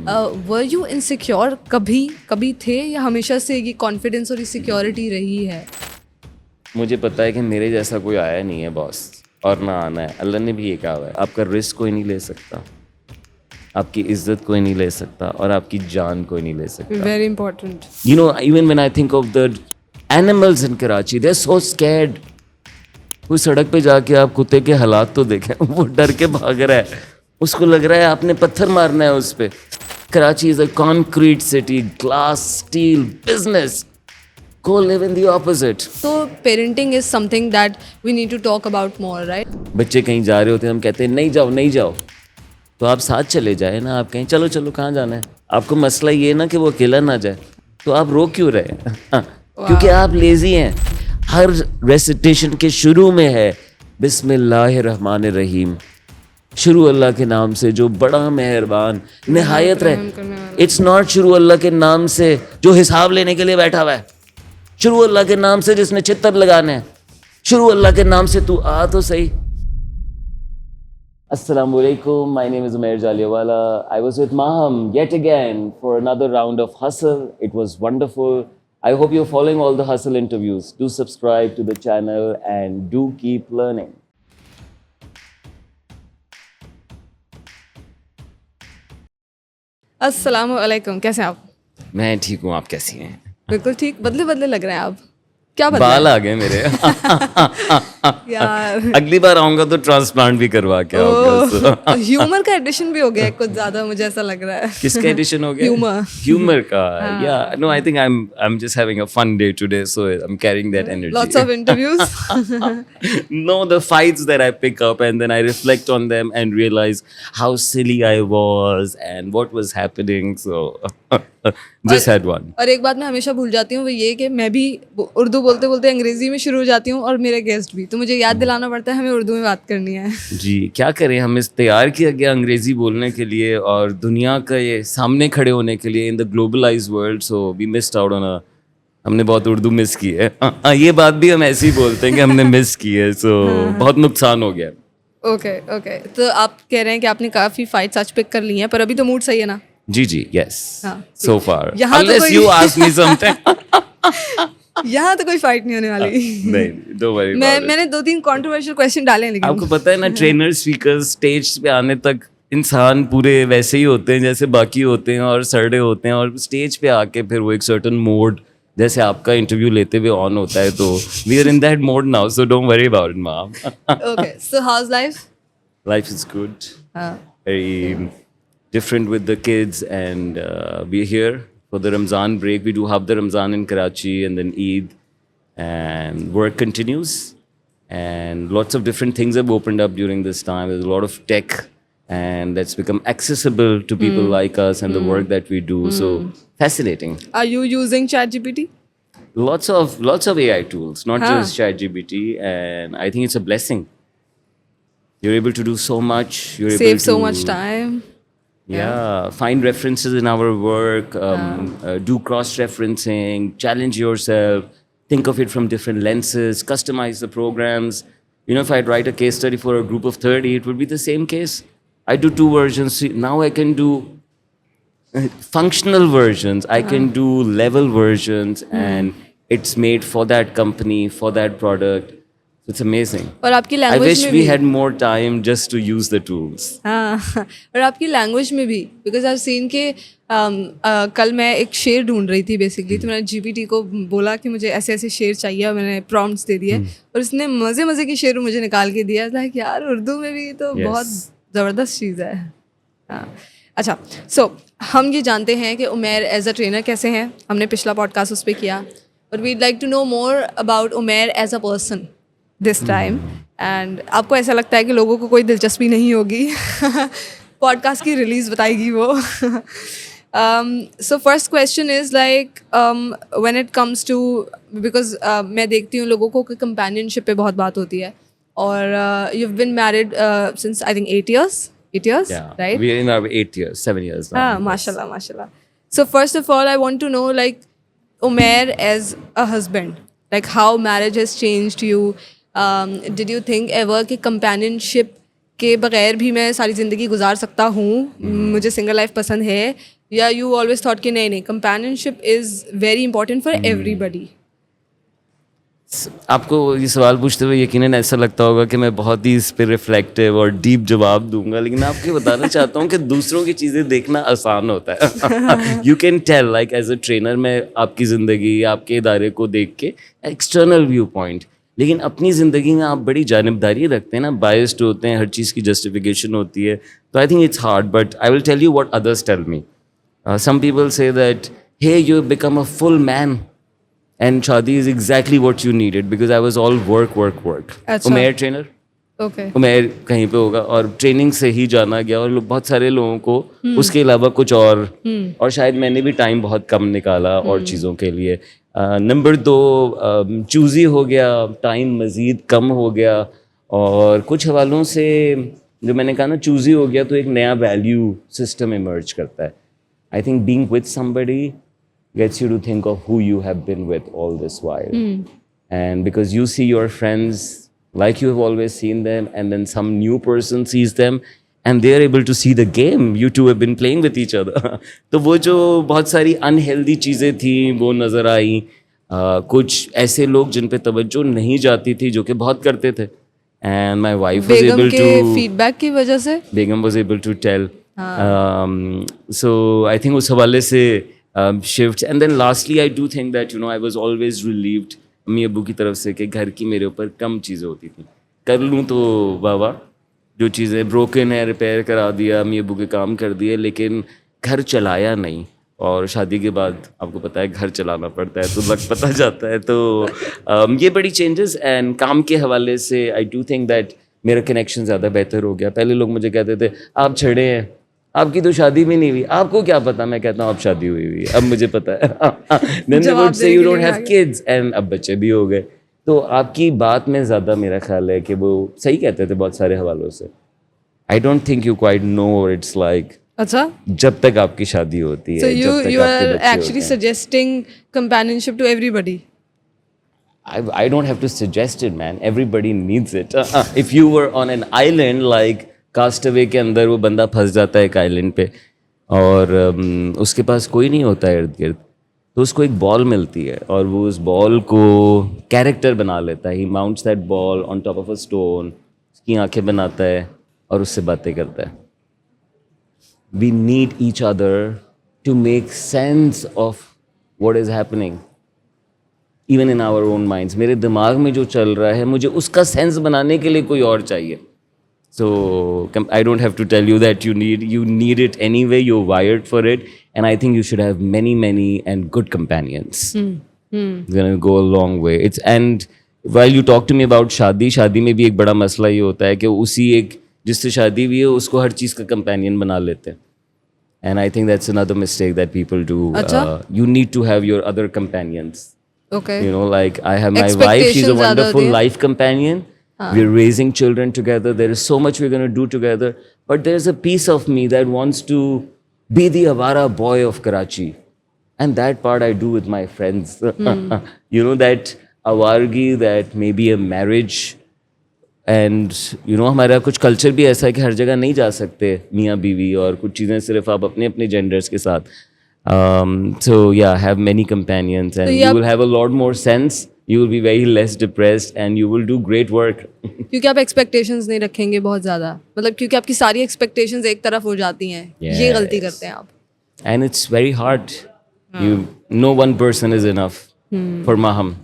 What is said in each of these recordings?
Were you insecure कभी थे या हमेशा से ये कॉन्फिडेंस और ये सिक्योरिटी रही है? मुझे पता है कि मेरे जैसा कोई आया नहीं है बॉस, और ना आना है। अल्लाह ने भी ये कहा हुआ है, आपका रिस्क कोई नहीं ले सकता, आपकी इज्जत कोई नहीं ले सकता, और आपकी जान कोई नहीं ले सकता। Very important. You know, even when I think of the animals in Karachi, they're so scared. कोई सड़क पे जाके आप कुत्ते के हालात तो देखें, वो डर के भाग रहा है, उसको लग रहा है आपने पत्थर मारना है उस पे। Karachi is a concrete city, glass, steel, business. Go live in the opposite. So parenting is something that we need to talk about more, right? बच्चे कहीं जा रहे होते हैं, हम कहते हैं नहीं जाओ नहीं जाओ, तो आप साथ चले जाए ना। आप कहें चलो चलो, कहाँ जाना है? आपको मसला ये ना कि वो अकेला ना जाए, तो आप रोक क्यों रहे हैं? क्योंकि आप लेजी हैं। हर रेसिटेशन के शुरू में है बिस्मिल्लाहिर्रहमानिर्रहीम, शुरू अल्लाह के नाम से जो बड़ा मेहरबान निहायत रहे। इट्स नॉट शुरू अल्लाह के नाम से जो हिसाब लेने के लिए बैठा हुआ है, शुरू अल्लाह के नाम से जिसने चित्तर लगाने हैं, शुरू अल्लाह के नाम से तू आ तो सही। Assalamu alaikum, my name is Umair Jaliawala. I was with Maham yet again for another round of Hustle. It was wonderful. I hope you're following all the Hustle interviews. Do subscribe to the channel and do keep learning. अस्सलामु अलैकुम, कैसे हैं आप? मैं ठीक हूँ, आप कैसी हैं? बिल्कुल ठीक। बदले बदले लग रहे हैं आप। क्या बदला बाल आ गए मेरे। यार? अगली बार आऊंगा तो ट्रांसप्लांट भी करवा के आऊंगा। ह्यूमर का एडिशन भी हो गया है कुछ ज्यादा, मुझे ऐसा लग रहा है। किसका एडिशन हो गया? ह्यूमर का। या no, I think I am just having a fun day today, so I am carrying that energy. Lots of interviews. No, the fights that I pick up and then I reflect on them and realize how silly I was and what was happening. So just had one. और एक बात मैं हमेशा भूल जाती हूँ, वो ये कि मैं भी उर्दू बोलते बोलते अंग्रेजी में शुरू हो जाती हूँ, और मेरे गेस्ट भी, तो मुझे याद दिलाना पड़ता है हमें उर्दू में बात करनी है। जी, क्या करें, हम इस तैयार किया गया अंग्रेजी बोलने के लिए और दुनिया का ये सामने खड़े होने के लिए in the globalised world, so we missed out on हमने बहुत उर्दू मिस की है। ये बात भी हम ऐसे ही बोलते हैं कि हमने मिस की है, सो बहुत नुकसान हो गया। ओके ओके, तो आप कह रहे हैं कि आपने काफी फाइट्स आज पिक कर ली हैं, पर अभी तो मूड सही है ना? जी जी, यस, सो फार, यहाँ तो unless you ask me something. यहाँ तो कोई फाइट नहीं होने वाली। नहीं, don't worry about it. मैंने 2-3 कंट्रोवर्शियल क्वेश्चन डाले हैं, लेकिन आपको पता है ना, ट्रेनर स्पीकर स्टेज पे आने तक इंसान पूरे वैसे ही होते हैं जैसे बाकी होते हैं, और सरडे होते हैं, और स्टेज पे आके फिर वो एक सर्टन मोड, जैसे आपका इंटरव्यू लेते हुए ऑन होता है, तो we are in that mode now, so don't worry about it, ma'am. Okay, so how is life? Life is good. Very different with the kids, and we're here for the Ramzan break. We do have the Ramzan in Karachi and then Eid, and work continues, and lots of different things have opened up during this time. There's a lot of tech, and that's become accessible to people like us and the work that we do. So fascinating. Are you using ChatGPT? Lots of AI tools, not just ChatGPT, and I think it's a blessing. You're able to do so much. You're Save able to so much time. Yeah, find references in our work, do cross-referencing, challenge yourself, think of it from different lenses, customize the programs. You know, if I'd write a case study for a group of 30, it would be the same case. I do 2 versions. Now I can do functional versions. I can do level versions, and it's made for that company, for that product. It's amazing. और आपकी I language wish में we भी had more time just to use the tools. हाँ, और आपकी language में भी, because I seen के कल मैं एक शेर ढूंढ रही थी बेसिकली, तो मैंने जीपीटी को बोला कि मुझे ऐसे ऐसे शेर चाहिए, और मैंने प्रॉम्प्ट्स दे दिए, और उसने मज़े मज़े की शेर मुझे निकाल के दिया। लाइक यार, उर्दू में भी तो बहुत ज़बरदस्त चीज़ है। हाँ, अच्छा, सो हम ये जानते हैं कि उमैर एज अ ट्रेनर कैसे हैं, हमने पिछला पॉडकास्ट उस पर किया, but we'd like to know more about Umair as a person this time. And आपको ऐसा लगता है कि लोगों को कोई दिलचस्पी नहीं होगी पॉडकास्ट की रिलीज़ बताएगी वो। So first question is like when it comes to, because मैं देखती हूँ लोगों को कि कंपेनियनशिप पे बहुत बात होती है, और you have been married since I think 8 years, right? We're in our 8 years, 7 years now. Mashallah, mashallah. So first of all, I want to know, like, Umair as a husband, like how marriage has changed you. Did you think ever कि companionship के बगैर भी मैं सारी ज़िंदगी गुजार सकता हूँ, मुझे सिंगल लाइफ पसंद है, या यू ऑलवेज थॉट कि नहीं नहीं companionship is very important for everybody? आपको ये सवाल पूछते हुए यकीनन ऐसा लगता होगा कि मैं बहुत ही इस पे रिफ्लेक्टिव और डीप जवाब दूंगा, लेकिन मैं आपको बताना चाहता हूँ कि दूसरों की चीज़ें देखना आसान होता है. You can tell, like as a trainer मैं आपकी ज़िंदगी, आपके इदारे को देख के एक्सटर्नल व्यू पॉइंट, लेकिन अपनी ज़िंदगी में आप बड़ी जानिबदारी रखते हैं ना, बायस्ड होते हैं, हर चीज़ की जस्टिफिकेशन होती है. तो I think it's hard, but I will tell you what others tell me. Some people say that, hey, you have become a full man. And शादी is exactly what you needed because I was all work. अच्छा. उमेर trainer, okay. उमेर कहीं पे होगा और training से ही जाना गया, और बहुत सारे लोगों को उसके अलावा कुछ और शायद मैंने भी टाइम बहुत कम निकाला और चीज़ों के लिए. नंबर 2, चूज़ी हो गया, टाइम मज़ीद कम हो गया, और कुछ हवालों से जो मैंने कहा ना चूज़ी हो गया, तो एक नया वैल्यू सिस्टम इमर्ज करता है. I think being with somebody gets you to think of who you have been with all this while. And because you see your friends like you have always seen them, and then some new person sees them and they are able to see the game you two have been playing with each other. तो वो जो बहुत सारी unhealthy चीज़ें थी वो नज़र आई. कुछ ऐसे लोग जिन पे तवज्जो नहीं जाती थी जो कि बहुत करते थे. And my wife was Begum able के to, फीडबैक की वजह से Begum was able to tell. So I think उस हवाले से shifts. And then lastly I do think that I was always relieved अम्मी अब्बू की तरफ से कि घर की मेरे ऊपर कम चीज़ें होती थी. कर लूँ तो वाह, जो चीज़ें ब्रोकन है रिपेयर करा दिया, अम्मी अब्बू के काम कर दिए, लेकिन घर चलाया नहीं. और शादी के बाद आपको पता है घर चलाना पड़ता है, तो लग पता जाता है. तो ये बड़ी चेंजेस. एंड काम के हवाले से आई डू थिंक दैट मेरा कनेक्शन ज़्यादा बेहतर हो गया. पहले लोग मुझे कहते थे आप छड़े हैं, आपकी तो शादी भी नहीं हुई, आपको क्या पता. मैं कहता हूँ अब शादी हुई हुई, अब मुझे पता है. Then they would say you don't have kids, and अब बच्चे भी हो गए. तो आपकी बात में ज़्यादा मेरा ख्याल है कि वो सही कहते थे बहुत सारे हवालों से. I don't think you quite know it's like. अच्छा. जब तक आपकी शादी होती है, So जब तक you आपके are बच्चे actually होते हैं. suggesting companionship to everybody. I don't have to suggest it, man. Everybody needs it. If you were on an island like Castaway के अंदर वो बंदा फंस जाता है एक आइलैंड पे, और उसके पास कोई नहीं होता है इर्द गिर्द, तो उसको एक बॉल मिलती है और वो उस बॉल को कैरेक्टर बना लेता है. He mounts that ball on top of a stone, उसकी आंखें बनाता है और उससे बातें करता है. We need each other to make sense of what is happening. Even in our own minds. मेरे दिमाग में जो चल रहा है मुझे उसका सेंस बनाने के लिए कोई और चाहिए. So I don't have to tell you that you need it anyway. You're wired for it, and I think you should have many and good companions. It's gonna go a long way. And while you talk to me about शादी में भी एक बड़ा मसला ये होता है कि उसी एक जिससे शादी हुई है उसको हर चीज़ का कंपेनियन बना लेते हैं. And I think that's another mistake that people do. You need to have your other companions. Okay. Like I have my wife, she's a wonderful Expectations life companion. We're raising children together. There is so much we're going to do together. But there's a piece of me that wants to be the Avara boy of Karachi. And that part I do with my friends. That awargi, that maybe a marriage. And हमारा कुछ culture भी ऐसा है कि हर जगह नहीं जा सकते मियाँ बीवी, और कुछ चीज़ें सिर्फ आप अपने अपने जेंडर्स के साथ. So yeah, have many companions, and you will have a lot more sense. You will be very less depressed, and you will do great work. क्योंकि आप एक्सपेक्टेशंस नहीं रखेंगे बहुत ज़्यादा, मतलब क्योंकि आपकी सारी एक्सपेक्टेशंस एक तरफ हो जाती हैं. ये गलती करते हैं आप. And it's very hard. No one person is enough for Maham.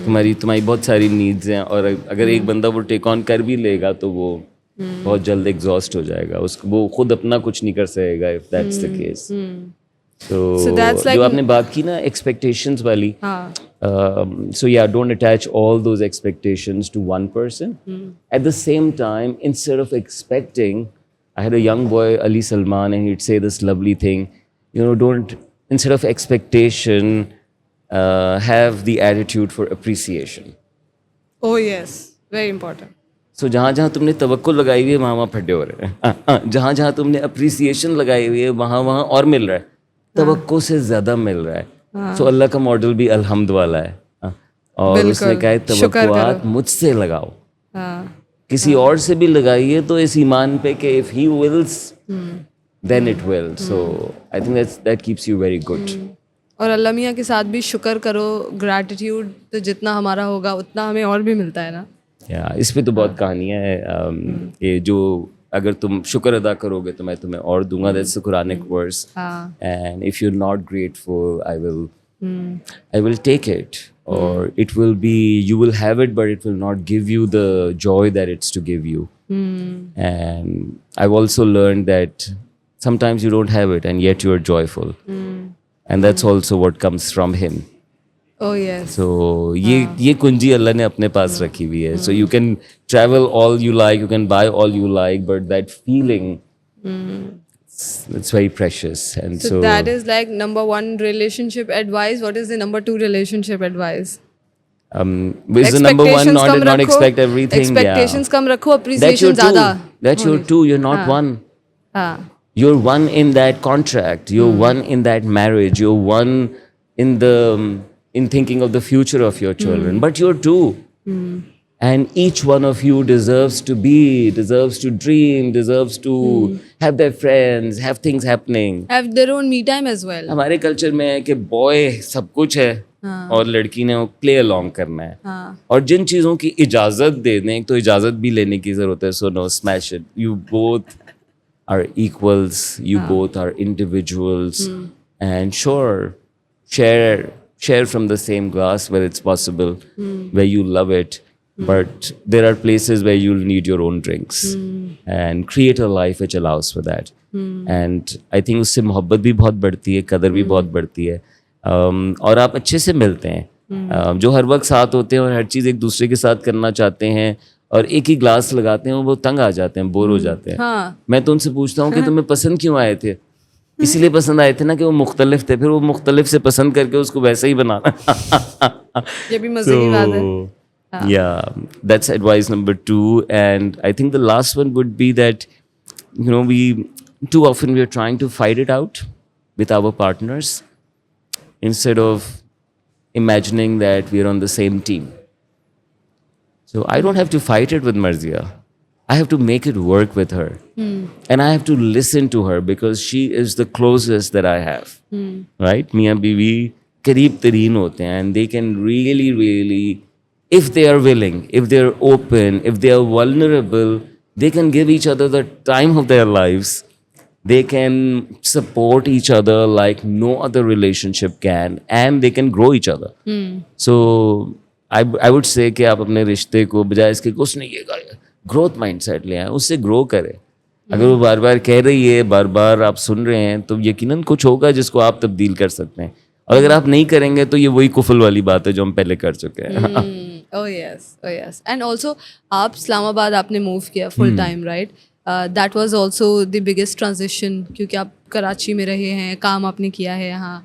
तुम्हारी बहुत सारी नीड्स हैं, और अगर एक बंदा वो टेक ऑन कर भी लेगा तो वो बहुत जल्द एग्जॉस्ट हो जाएगा. उसको वो खुद अपना कुछ नहीं कर सकेगा if that's the case. So जो आपने बात की ना एक्सपेक्टेशंस वाली, so yeah, don't attach all those expectations to one person. At the same time, instead of expecting, I had a young boy, Ali Salman, and he'd say this lovely thing, instead of expectation, have the attitude for appreciation. Oh yes, very important. So जहाँ जहाँ तुमने तवक्कुल लगाई हुई है वहाँ वहाँ फड्डे हो रहे हैं. जहाँ जहाँ तुमने अप्रिसिएशन लगाई हुई है वहाँ वहाँ और मिल रहा है, तवक्को से ज़्यादा मिल रहा है. So अल्लाह का मॉडल भी अल्हम्द वाला है, और उसने कहा है तवक्कुआत मुझसे लगाओ. किसी और से भी लगाइए तो इस ईमान पे कि if he wills then it will. So I think that keeps you very good. और अल्लाह मियाँ के साथ भी शुक्र करो, ग्रैटिट्यूड तो जितना हमारा होगा उतना हमें और भी मिलता है ना. इस पे तो बहुत कहानियाँ हैं कि जो अगर तुम शुक्र अदा करोगे तो मैं तुम्हें और दूंगा. That's the Quranic verse. And if you are not grateful I will take it, or it will be, you will have it but it will not give you the joy that it's to give you. And I've also learned that sometimes you don't have it and yet you're joyful. And that's also what comes from him. Oh yes. So ये कुंजी अल्लाह ने अपने पास रखी हुई है. So you can travel all you like, you can buy all you like, but that feeling, it's very precious. And So that is like number 1 relationship advice. What is the number 2 relationship advice? is the number 1 not expect everything. Expectations कम रखो, That's appreciation your ज़्यादा. That's your 2. You're not 1. हाँ. You're 1 in that contract. You're 1 in that marriage. You're 1 in the in thinking of the future of your children. But you're 2. And each one of you deserves to be, deserves to dream, deserves to have their friends, have things happening. Have their own me time as well. हमारे culture में है कि boy सब कुछ है और लड़की ने वो प्ले अलोंग करना है. और जिन चीज़ों की इजाज़त दे दें, तो इजाज़त भी लेने की ज़रूरत है. So no, smash it. You both are equals, you both are individuals, and share from the same glass where it's possible, where you love it, but there are places where you'll need your own drinks, and create a life which allows for that. And I think उससे मोहब्बत भी बहुत बढ़ती है, कदर भी बहुत बढ़ती है, और आप अच्छे से मिलते हैं. जो हर वक्त साथ होते हैं और हर चीज़ एक दूसरे के साथ करना चाहते हैं और एक ही ग्लास लगाते हैं, वो तंग आ जाते हैं, बोर हो जाते हैं. मैं तो उनसे पूछता हूँ कि तुम्हें पसंद क्यों आए थे? इसीलिए पसंद आए थे ना कि वो मुख्तलिफ थे. फिर वो मुख्तलिफ से पसंद करके उसको वैसे ही बनाना. ये भी मजे की बात है. Yeah, that's advice number 2. And I think the last one would be that, you know, too often we are trying to fight it out with our partners instead of imagining that we are on the same team. So I don't have to fight it with Marzia. I have to make it work with her. And I have to listen to her because she is the closest that I have. Right? Miyan Bibi kareeb tareen hote hain, and they can really, really, if they are willing, if they are open, if they are vulnerable, they can give each other the time of their lives. They can support each other like no other relationship can, and they can grow each other. So I would say कि आप अपने रिश्ते को बजाय इसके कि उसने ये कहा, ग्रोथ माइंडसेट ले आए, उससे ग्रो करें. अगर वो बार बार कह रही है, बार बार आप सुन रहे हैं, तो यकीनन कुछ होगा जिसको आप तब्दील कर सकते हैं. और अगर आप नहीं करेंगे तो ये वही कुफल वाली बात है जो हम पहले कर चुके हैं. Oh yes. And also आप इस्लामाबाद आपने मूव किया full time, right? That was also the biggest transition क्योंकि आप कराची में रहे हैं, काम आपने किया है यहाँ,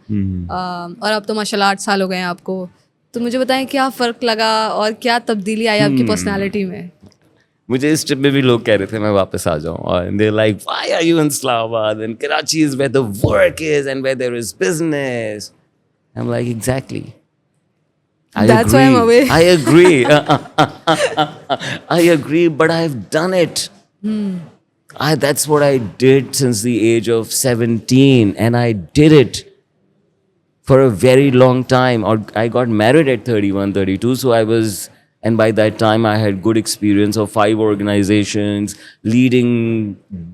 और अब तो माशाल्लाह 8 साल हो गए हैं आपको. तो मुझे बताएं क्या फ़र्क लगा और क्या तब्दीली आई आपकी पर्सनालिटी में? मुझे इस ट्रिप में भी लोग कह रहे थे मैं वापस आ जाऊँ, और they like why are you in Islamabad and Karachi is where the work is and where there is business. I am like exactly. That's why I'm away. I agree. I agree, but I've done it. That's what I did since the age of 17, and I did it for a very long time. Or I got married at 31, 32, so I was, and by that time I had good experience of 5 organizations, leading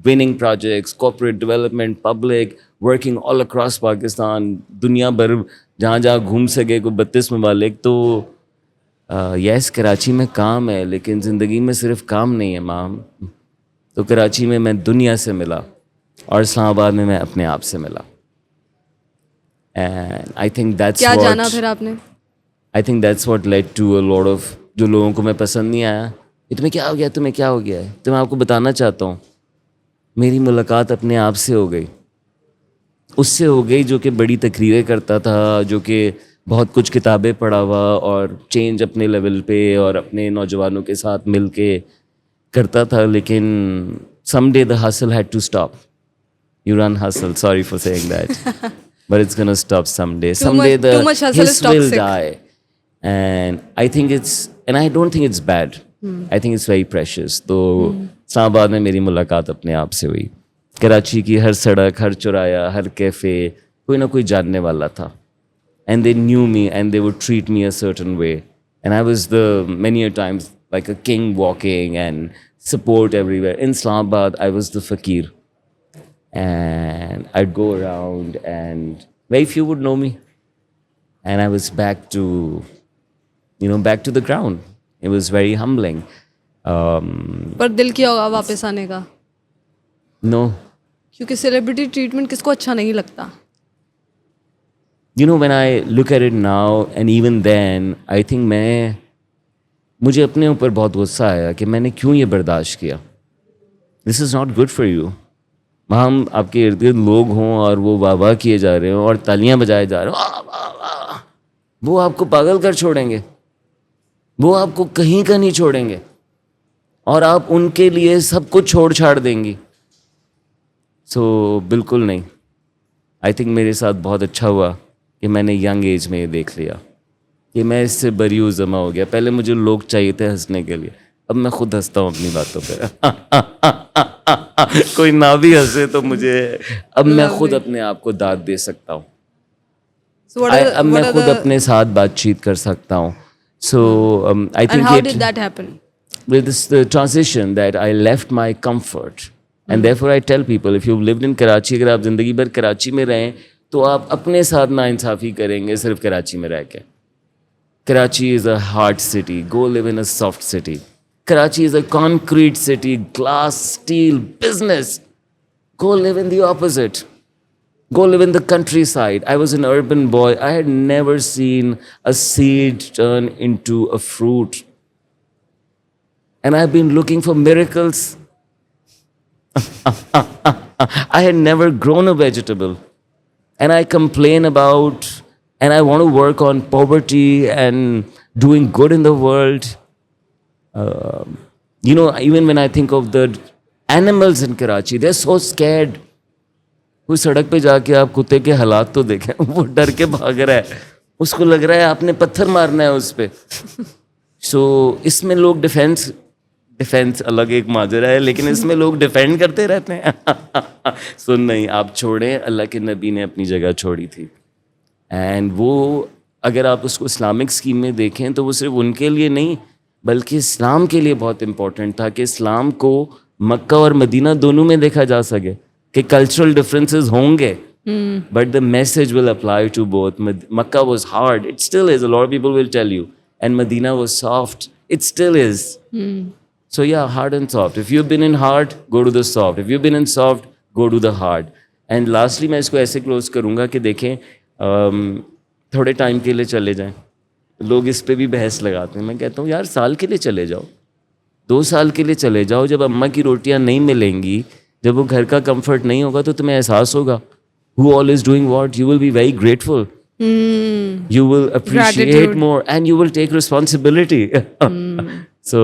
winning projects, corporate development, public, working all across Pakistan, दुनिया भर जहाँ जहाँ घूम सके, को 32 ममालिक. तो yes Karachi में काम है, लेकिन ज़िंदगी में सिर्फ काम नहीं है माम. तो कराची में मैं दुनिया से मिला और इस्लामाबाद में मैं अपने आप से मिला. एंड आई थिंक दैट्स क्या जाना फिर आपने? I think that's what led to a lot of, जो लोगों को मैं पसंद नहीं आया, तुम्हें क्या हो गया, तुम्हें क्या हो गया है. तो मैं आपको बताना चाहता हूँ, मेरी मुलाकात अपने आप से हो गई, उससे हो गई जो कि बड़ी तकरीरें करता था, जो कि बहुत कुछ किताबें पढ़ा हुआ और चेंज अपने लेवल पे और अपने नौजवानों के साथ मिल के करता था. लेकिन someday the hustle had to stop. You run hustle, sorry for saying that. But it's going to stop someday. Someday too much hustle is hiss will toxic. die. And I think and I don't think it's bad. I think it's very precious. तो इस्लामाबाद में मेरी मुलाकात अपने आप से हुई. कराची की हर सड़क, हर चौराया, हर कैफ़े, कोई ना कोई जानने वाला था. And they knew me and they would treat me a certain way. And I was many a times like a king walking and support everywhere. In Islamabad, I was the fakir. And I'd go around and very few would know me. And I was back to the ground. It was very humbling. पर दिल किया होगा वापस आने का, No. क्योंकि celebrity treatment किसको अच्छा नहीं लगता. When I look at it now and even then, I think मुझे अपने ऊपर बहुत गुस्सा आया कि मैंने क्यों ये बर्दाश्त किया. This is not good for you. हम आपके इर्द गिर्द लोग हों और वो वाह वाह किए जा रहे हो और तालियां बजाए जा रहे हो, वाह वाह वाह, वो आपको पागल कर छोड़ेंगे. वो आपको कहीं का नहीं छोड़ेंगे और आप उनके लिए सब कुछ छोड़ छाड़ देंगी. बिल्कुल नहीं. आई थिंक मेरे साथ बहुत अच्छा हुआ कि मैंने यंग एज में ये देख लिया कि मैं इससे बरी जमा हो गया. पहले मुझे लोग चाहिए थे हंसने के लिए, अब मैं खुद हंसता हूँ अपनी बातों पे. कोई ना भी हंसे तो अब मैं खुद अपने आप को दाद दे सकता हूँ. अब मैं खुद अपने साथ बातचीत कर सकता हूँ. I think how did that happen? with the transition that I left my comfort. And therefore I tell people, if you've lived in Karachi, अगर आप ज़िंदगी भर कराची में रहें तो आप अपने साथ नाइंसाफ़ी करेंगे सिर्फ कराची में रह के. Karachi is a hard city. Go live in a soft city. Karachi is a concrete city, glass, steel, business. Go live in the opposite. Go live in the countryside. I was an urban boy. I had never seen a seed turn into a fruit. And I've been looking for miracles. I had never grown a vegetable. And I complain about, and I want to work on poverty and doing good in the world. Even when I think of the animals in Karachi, they're so scared. कोई सड़क पे जाके आप कुत्ते के हालात तो देखें, वो डर के भाग रहा है, उसको लग रहा है आपने पत्थर मारना है उस पे. इसमें लोग डिफेंस अलग एक माजरा है, लेकिन इसमें लोग डिफेंड करते रहते हैं. नहीं, आप छोड़ें, अल्लाह के नबी ने अपनी जगह छोड़ी थी. एंड वो अगर आप उसको इस्लामिक स्कीम में देखें तो वो सिर्फ उनके लिए नहीं बल्कि इस्लाम के लिए बहुत इम्पोर्टेंट था कि इस्लाम को मक्का और मदीना दोनों में देखा जा सके कि कल्चरल डिफरेंसेस होंगे but the message will apply to both. Mecca was hard, it still is, a lot of people will tell you, and Medina was soft, it still is. So yeah, hard and soft. If you've been in hard, go to the soft. If you've been in soft, go to the hard. And lastly, मैं इसको ऐसे close करूँगा कि देखें, थोड़े time के लिए चले जाएं. लोग इस पे भी बहस लगाते हैं. मैं कहता हूँ यार, साल के लिए चले जाओ, 2 साल के लिए चले जाओ. जब अम्मा की रोटियाँ नहीं मिलेंगी, जब वो घर का कंफर्ट नहीं होगा तो तुम्हें एहसास होगा who all is doing what. You will be very grateful. You will appreciate Gratitude. More and you will take responsibility. So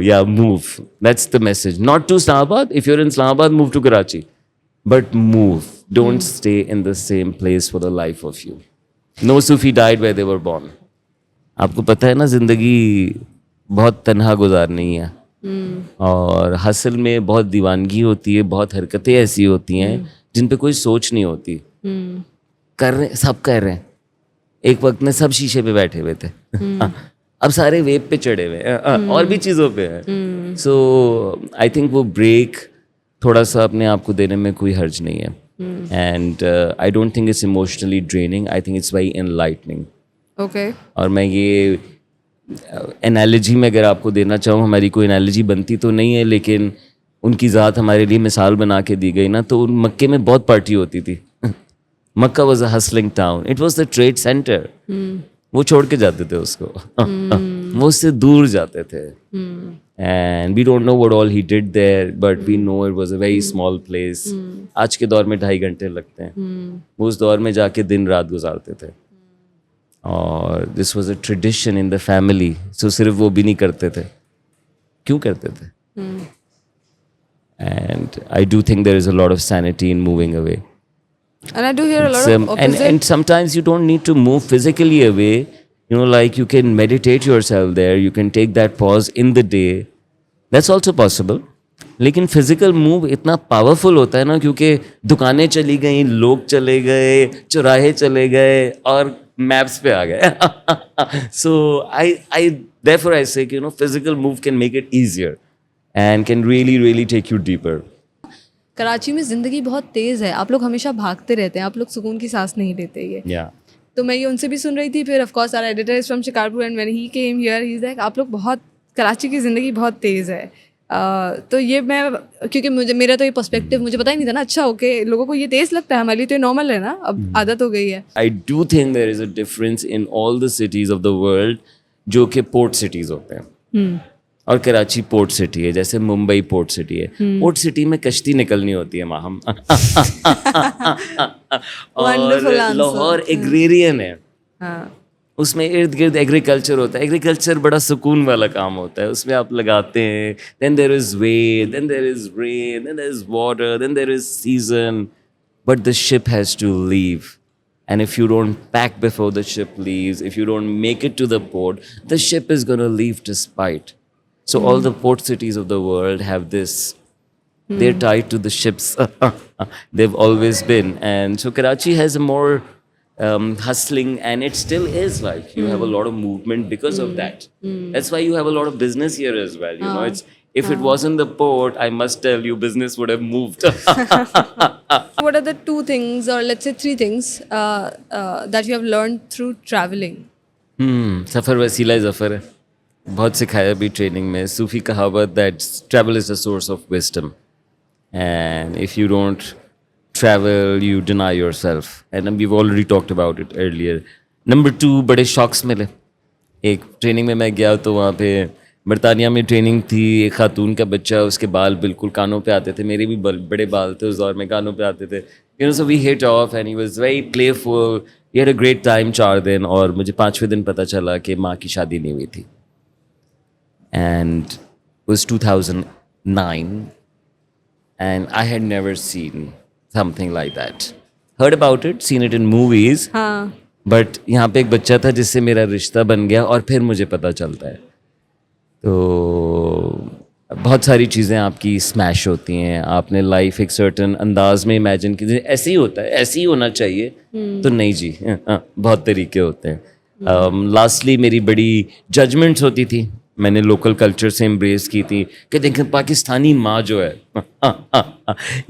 yeah, move. That's the message. Not to Islamabad. If you're in Islamabad, move to Karachi. But move. Don't stay in the same place for the life of you. No Sufi died where they were born. आपको पता है ना, जिंदगी बहुत तन्हा गुजारनी है. और hustle में बहुत दीवानगी होती है, बहुत हरकतें ऐसी होती हैं जिन पे कोई सोच नहीं होती. सब कर रहे हैं. एक वक्त में सब शीशे पे बैठे हुए थे. अब सारे वेब पे चढ़े हुए हैं और भी चीज़ों पे हैं. सो आई थिंक वो ब्रेक थोड़ा सा अपने आप को देने में कोई हर्ज नहीं है. And I don't think it's emotionally draining. I think it's very enlightening. Okay. और मैं ये एनालॉजी में अगर आपको देना चाहूँ, हमारी कोई एनालॉजी बनती तो नहीं है, लेकिन उनकी ज़ात हमारे लिए मिसाल बना के दी गई ना. तो मक्के में बहुत पार्टी होती थी. Mecca was a hustling town. It was the trade centre. वो छोड़ के जाते थे उसको. वो उससे दूर जाते थे. And we don't know what all he did there, but we know it was a very small place. आज के दौर में 2.5 घंटे लगते हैं. वो उस दौर में जाके दिन रात गुजारते थे. और this was a tradition in the family. So सिर्फ वो भी नहीं करते थे. क्यों करते थे? And I do think there is a lot of sanity in moving away. And I do hear a lot of opposite. And sometimes you don't need to move physically away. You know, like you can meditate yourself there, you can take that pause in the day. That's also possible. लेकिन physical move इतना powerful होता है ना, क्योंकि दुकानें चली गई, लोग चले गए, चौराहे चले गए और मैप्स पे आ गए. So I therefore I say, you know, physical move can make it easier and can really take you deeper. Karachi में ज़िंदगी बहुत तेज़ है, आप लोग हमेशा भागते रहते हैं, आप लोग सुकून की सांस नहीं लेते ये. Yeah. तो मैं ये उनसे भी सुन रही थी. फिर of course our editor is from Shikarpur and when he came here he is like आप लोग बहुत, कराची की ज़िंदगी बहुत तेज़ है. तो ये मैं, क्योंकि मुझे, मेरा तो ये पर्सपेक्टिव मुझे पता ही नहीं था ना. अच्छा ओके, लोगों को ये तेज़ लगता है, हमारे लिए तो ये नॉर्मल है ना, अब आदत हो गई है. I do think there is a difference in all the cities of the world जो कि पोर्ट सिटीज़ होते हैं. और कराची पोर्ट सिटी है, जैसे मुंबई पोर्ट सिटी है. पोर्ट सिटी में कश्ती निकलनी होती है माहम. और लाहौर एग्रेरियन है. हाँ, उसमें इर्द गिर्द एग्रीकल्चर होता है. एग्रीकल्चर बड़ा सुकून वाला काम होता है, उसमें आप लगाते हैं. Then there is wait, then there is rain, then there is water, then there is season. But the ship has to leave. And if you don't pack before the ship leaves, if you don't make it to the port, the ship is going to leave despite. So all the port cities of the world have this. They're tied to the ships. They've always been. And so Karachi has a more hustling, and it still is like you have a lot of movement because of that. That's why you have a lot of business here as well. You know, it's if it wasn't the port, I must tell you, business would have moved. what are the 2 things, or let's say 3 things that you have learned through traveling? सफ़र वसीला ज़फ़र है. बहुत सिखाया भी training में. सूफी कहावत that travel is the source of wisdom, and if you don't travel, you deny yourself. And we've already talked about it earlier. Number 2, बड़े shocks मिले. एक ट्रेनिंग में मैं गया तो वहाँ पे बरतानिया में ट्रेनिंग थी. एक खातून का बच्चा, उसके बाल बिल्कुल कानों पे आते थे. मेरे भी बड़े बाल थे उस दौर में, कानों पे आते थे. You know, so we hit off and he was very playful. We had a great time 4 दिन. और मुझे 5वें दिन पता चला कि माँ की शादी नहीं हुई थी. And it was 2009 and I had never seen something like that. Heard about it, seen it in movies. हाँ. बट यहाँ पे एक बच्चा था जिससे मेरा रिश्ता बन गया और फिर मुझे पता चलता है. तो बहुत सारी चीज़ें आपकी स्मैश होती हैं. आपने लाइफ एक सर्टन अंदाज में इमेजिन की, ऐसे ही होता है, ऐसे ही होना चाहिए. तो नहीं जी, बहुत तरीके होते हैं. लास्टली मेरी बड़ी जजमेंट्स होती थी. मैंने लोकल कल्चर से एम्ब्रेस की थी कि देखें पाकिस्तानी माँ जो है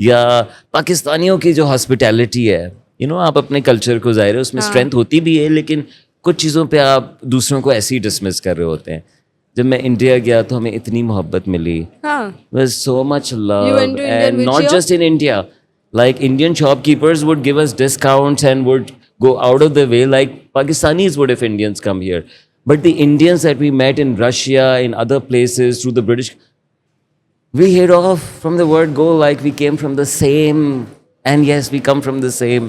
या पाकिस्तानियों की जो हॉस्पिटैलिटी है, यू नो, आप अपने कल्चर को ज़ाहिर है उसमें स्ट्रेंथ होती भी है, लेकिन कुछ चीज़ों पे आप दूसरों को ऐसे ही डिसमिस कर रहे होते हैं. जब मैं इंडिया गया तो हमें इतनी मोहब्बत मिली. There's so much love, and not just in India. Like Indian shopkeepers would give us discounts and would go out of the way like Pakistanis would if Indians come here. But the Indians that we met in Russia, in other places, through the British, we hit off from the word go like we came from the same. And yes, we come from the same.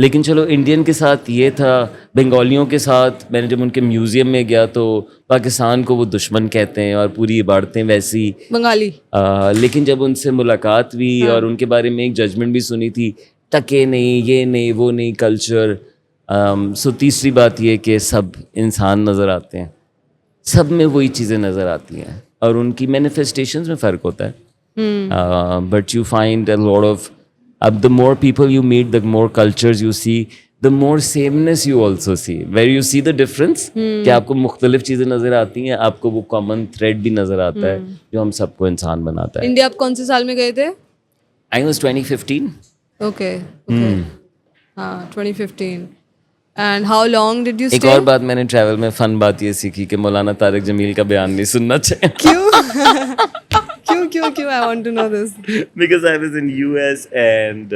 लेकिन चलो Indian के साथ ये था. बंगालियों के साथ मैंने जब उनके म्यूज़ियम में गया तो पाकिस्तान को वो दुश्मन कहते हैं और पूरी इबारतें वैसी बंगाली. लेकिन जब उनसे मुलाकात हुई और उनके बारे में एक जजमेंट भी सुनी थी, टके नहीं, ये नहीं, वो नहीं, कल्चर. सो तीसरी बात ये कि सब इंसान नज़र आते हैं, सब में वही चीज़ें नज़र आती हैं और उनकी मैनिफेस्टेशंस में फ़र्क होता है. But you find a lot of, अब the more people you meet, the more cultures you see, the more sameness you also see, where you see the difference. कि आपको मुख्तलिफ चीज़ें नज़र आती हैं, आपको वो कॉमन थ्रेड भी नज़र आता है जो हम सबको इंसान बनाता है. इंडिया आप कौन से साल में गए थे? I was 2015. ओके. हाँ, 2015. And how long did you stay? एक और बात मैंने ट्रैवल में फन बात ये सीखी कि मौलाना तारिक जमील का बयान नहीं सुनना चाहिए. क्यों? I want to know this. Because I was in US and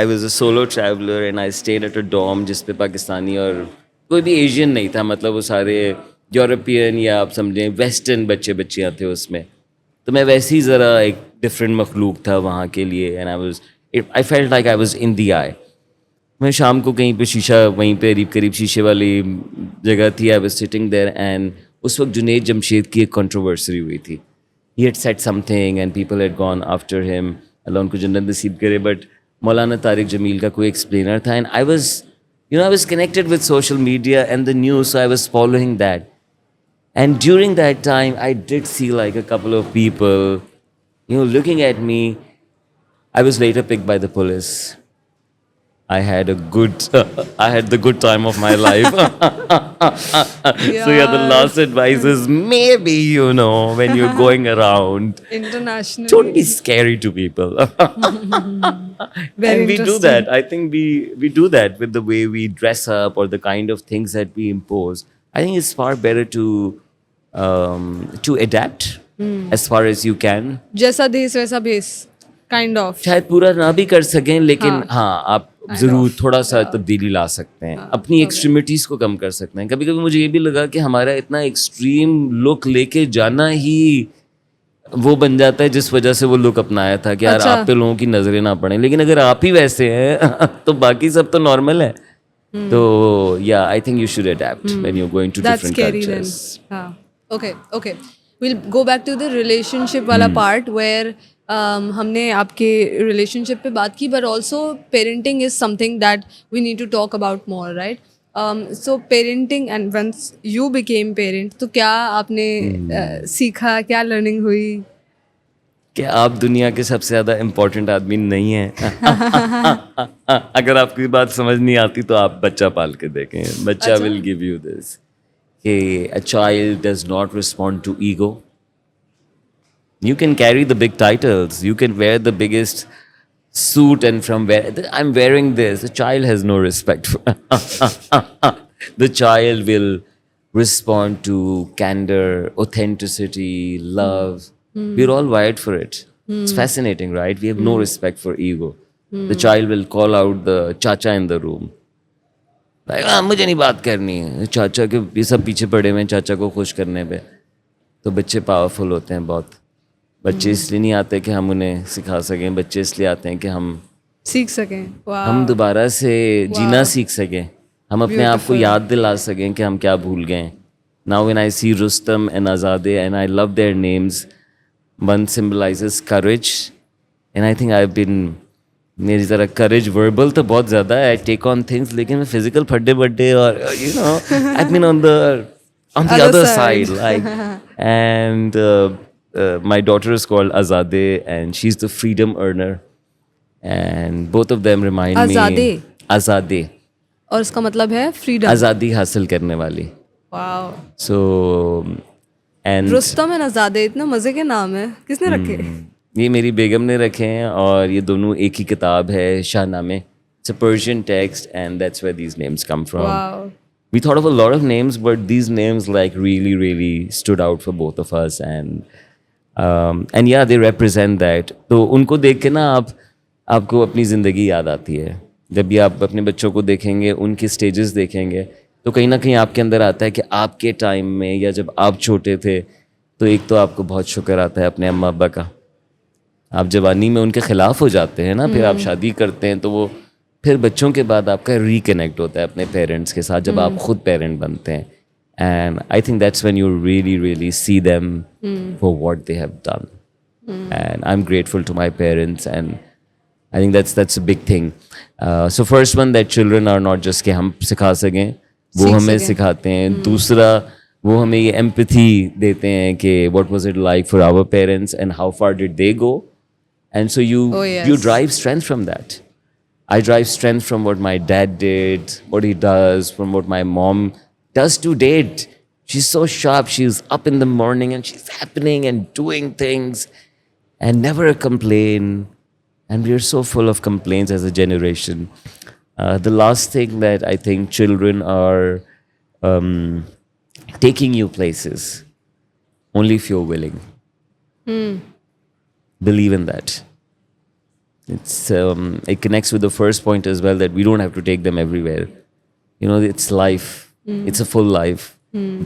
I was a solo traveler and I stayed at a dorm जिस पे पाकिस्तानी और कोई भी एशियन नहीं था. मतलब वो सारे यूरोपियन या आप समझें वेस्टर्न बच्चियाँ थे उसमें. तो मैं वैसे ही ज़रा एक डिफरेंट मखलूक था वहाँ के लिए. and I felt like I was in the eye. मैं शाम को कहीं पे शीशा, वहीं पे करीब शीशे वाली जगह थी. I was sitting there and उस वक्त जुनैद जमशेद की एक कंट्रोवर्सी हुई थी. He had said something and people had gone after him, अल्लाह उनको जन्नत नसीब करे. बट मौलाना तारिक जमील का कोई एक्सप्लेनर था and I was You know, I was connected with social media and the news, so I was following that. And during that time, I did see like a couple of people, you know, looking at me. I was later picked by the police. I had a good, I had the good time of my life. So yeah, the last advice is maybe, you know, when you're going around, International. don't be scary to people. Very And we do interesting. that. I think we do that with the way we dress up or the kind of things that we impose. I think it's far better to adapt as far as you can. जैसा देश वैसा भेस, kind of. शायद पूरा ना भी कर सकें, लेकिन हाँ आप जरूर थोड़ा सा तब्दीली ला सकते हैं, अपनी एक्सट्रीमिटीज को कम कर सकते हैं. कभी कभी मुझे ये भी लगा कि हमारा इतना एक्सट्रीम लुक लेके जाना ही वो बन जाता है जिस वजह से वो लुक अपनाया था कि यार अच्छा. आप पे लोगों की नजरें ना पड़े. लेकिन अगर आप ही वैसे हैं तो बाकी सब तो नॉर्मल है. तो yeah I think you should adapt when you are going to That's different scary then. Cultures. Okay, okay. We'll go back to the relationship वाला part where हमने आपके relationship पे बात की, but also parenting is something that we need to talk about more, right? So parenting, and once you became parent, तो क्या आपने सीखा, क्या learning हुई? कि आप दुनिया के सबसे ज़्यादा इम्पोर्टेंट आदमी नहीं हैं. अगर आपकी बात समझ नहीं आती तो आप बच्चा पाल के देखें. बच्चा विल गिव यू दिस कि a child does not respond to ego. You can carry the big titles, you can wear the biggest suit, and from where I'm wearing this, the child has no respect for. The child will respond to candor, authenticity, love. We're all wired for it. It's fascinating, right? We have no respect for ego. The child will call out the chacha in the room. Like, मुझे नहीं बात करनी है. चाचा के ये सब पीछे पड़े हुए हैं चाचा को खुश करने पे. तो बच्चे पावरफुल होते हैं बहुत. बच्चे इसलिए नहीं आते कि हम उन्हें सिखा सकें, बच्चे इसलिए आते हैं कि हम सीख सकें. Wow. हम दोबारा से जीना सीख सकें, हम अपने आप को याद दिला सकें कि हम क्या भूल गए. Now when I see Rustam and Azadeh, and I love their names, one symbolizes courage, and I think I've been, मेरी तरह courage verbal तो बहुत ज़्यादा है, I take on things, लेकिन मैं physical फड्डे बड्डे और you know I've been on the other side, like, and my daughter is called Azadeh, and she's the freedom earner, and both of them remind me. Azadeh. और उसका मतलब है freedom. आज़ादी हासिल करने वाली. Wow. So and Rustam and Azade, इतना मजे के नाम है, किसने रखे? ये मेरी बेगम ने रखे हैं, और ये दोनों एक ही किताब है, Shahnameh. It's a Persian text, and that's where these names come from. Wow. We thought of a lot of names, but these names like really stood out for both of us, and yeah, they represent that. तो उनको देख के ना आपको अपनी ज़िंदगी याद आती है. जब भी आप अपने बच्चों को देखेंगे, उनके स्टेजेस देखेंगे, तो कहीं ना कहीं आपके अंदर आता है कि आपके टाइम में या जब आप छोटे थे, तो एक तो आपको बहुत शुक्र आता है अपने अम्मा अब्बा का. आप जवानी में उनके खिलाफ हो जाते हैं ना, फिर आप शादी करते हैं, तो वो फिर बच्चों के बाद आपका रिकनेक्ट होता है अपने पेरेंट्स के साथ, जब आप खुद पेरेंट बनते हैं. And I think that's when you really see them for what they have done. And I'm grateful to my parents, and I think that's a big thing. So first one, that children are not just कि हम सिखा सकें, वो हमें सिखाते हैं. दूसरा, वो हमें ये empathy देते हैं कि what was it like for our parents and how far did they go. And so you drive strength from that. I drive strength from what my dad did, what he does, from what my mom does to date. She's so sharp. She's up in the morning and she's happening and doing things and never a complain. And we're so full of complaints as a generation. The last thing that I think, children are taking you places only if you're willing. Believe in that. It connects with the first point as well, that we don't have to take them everywhere. You know, it's life. It's a full life.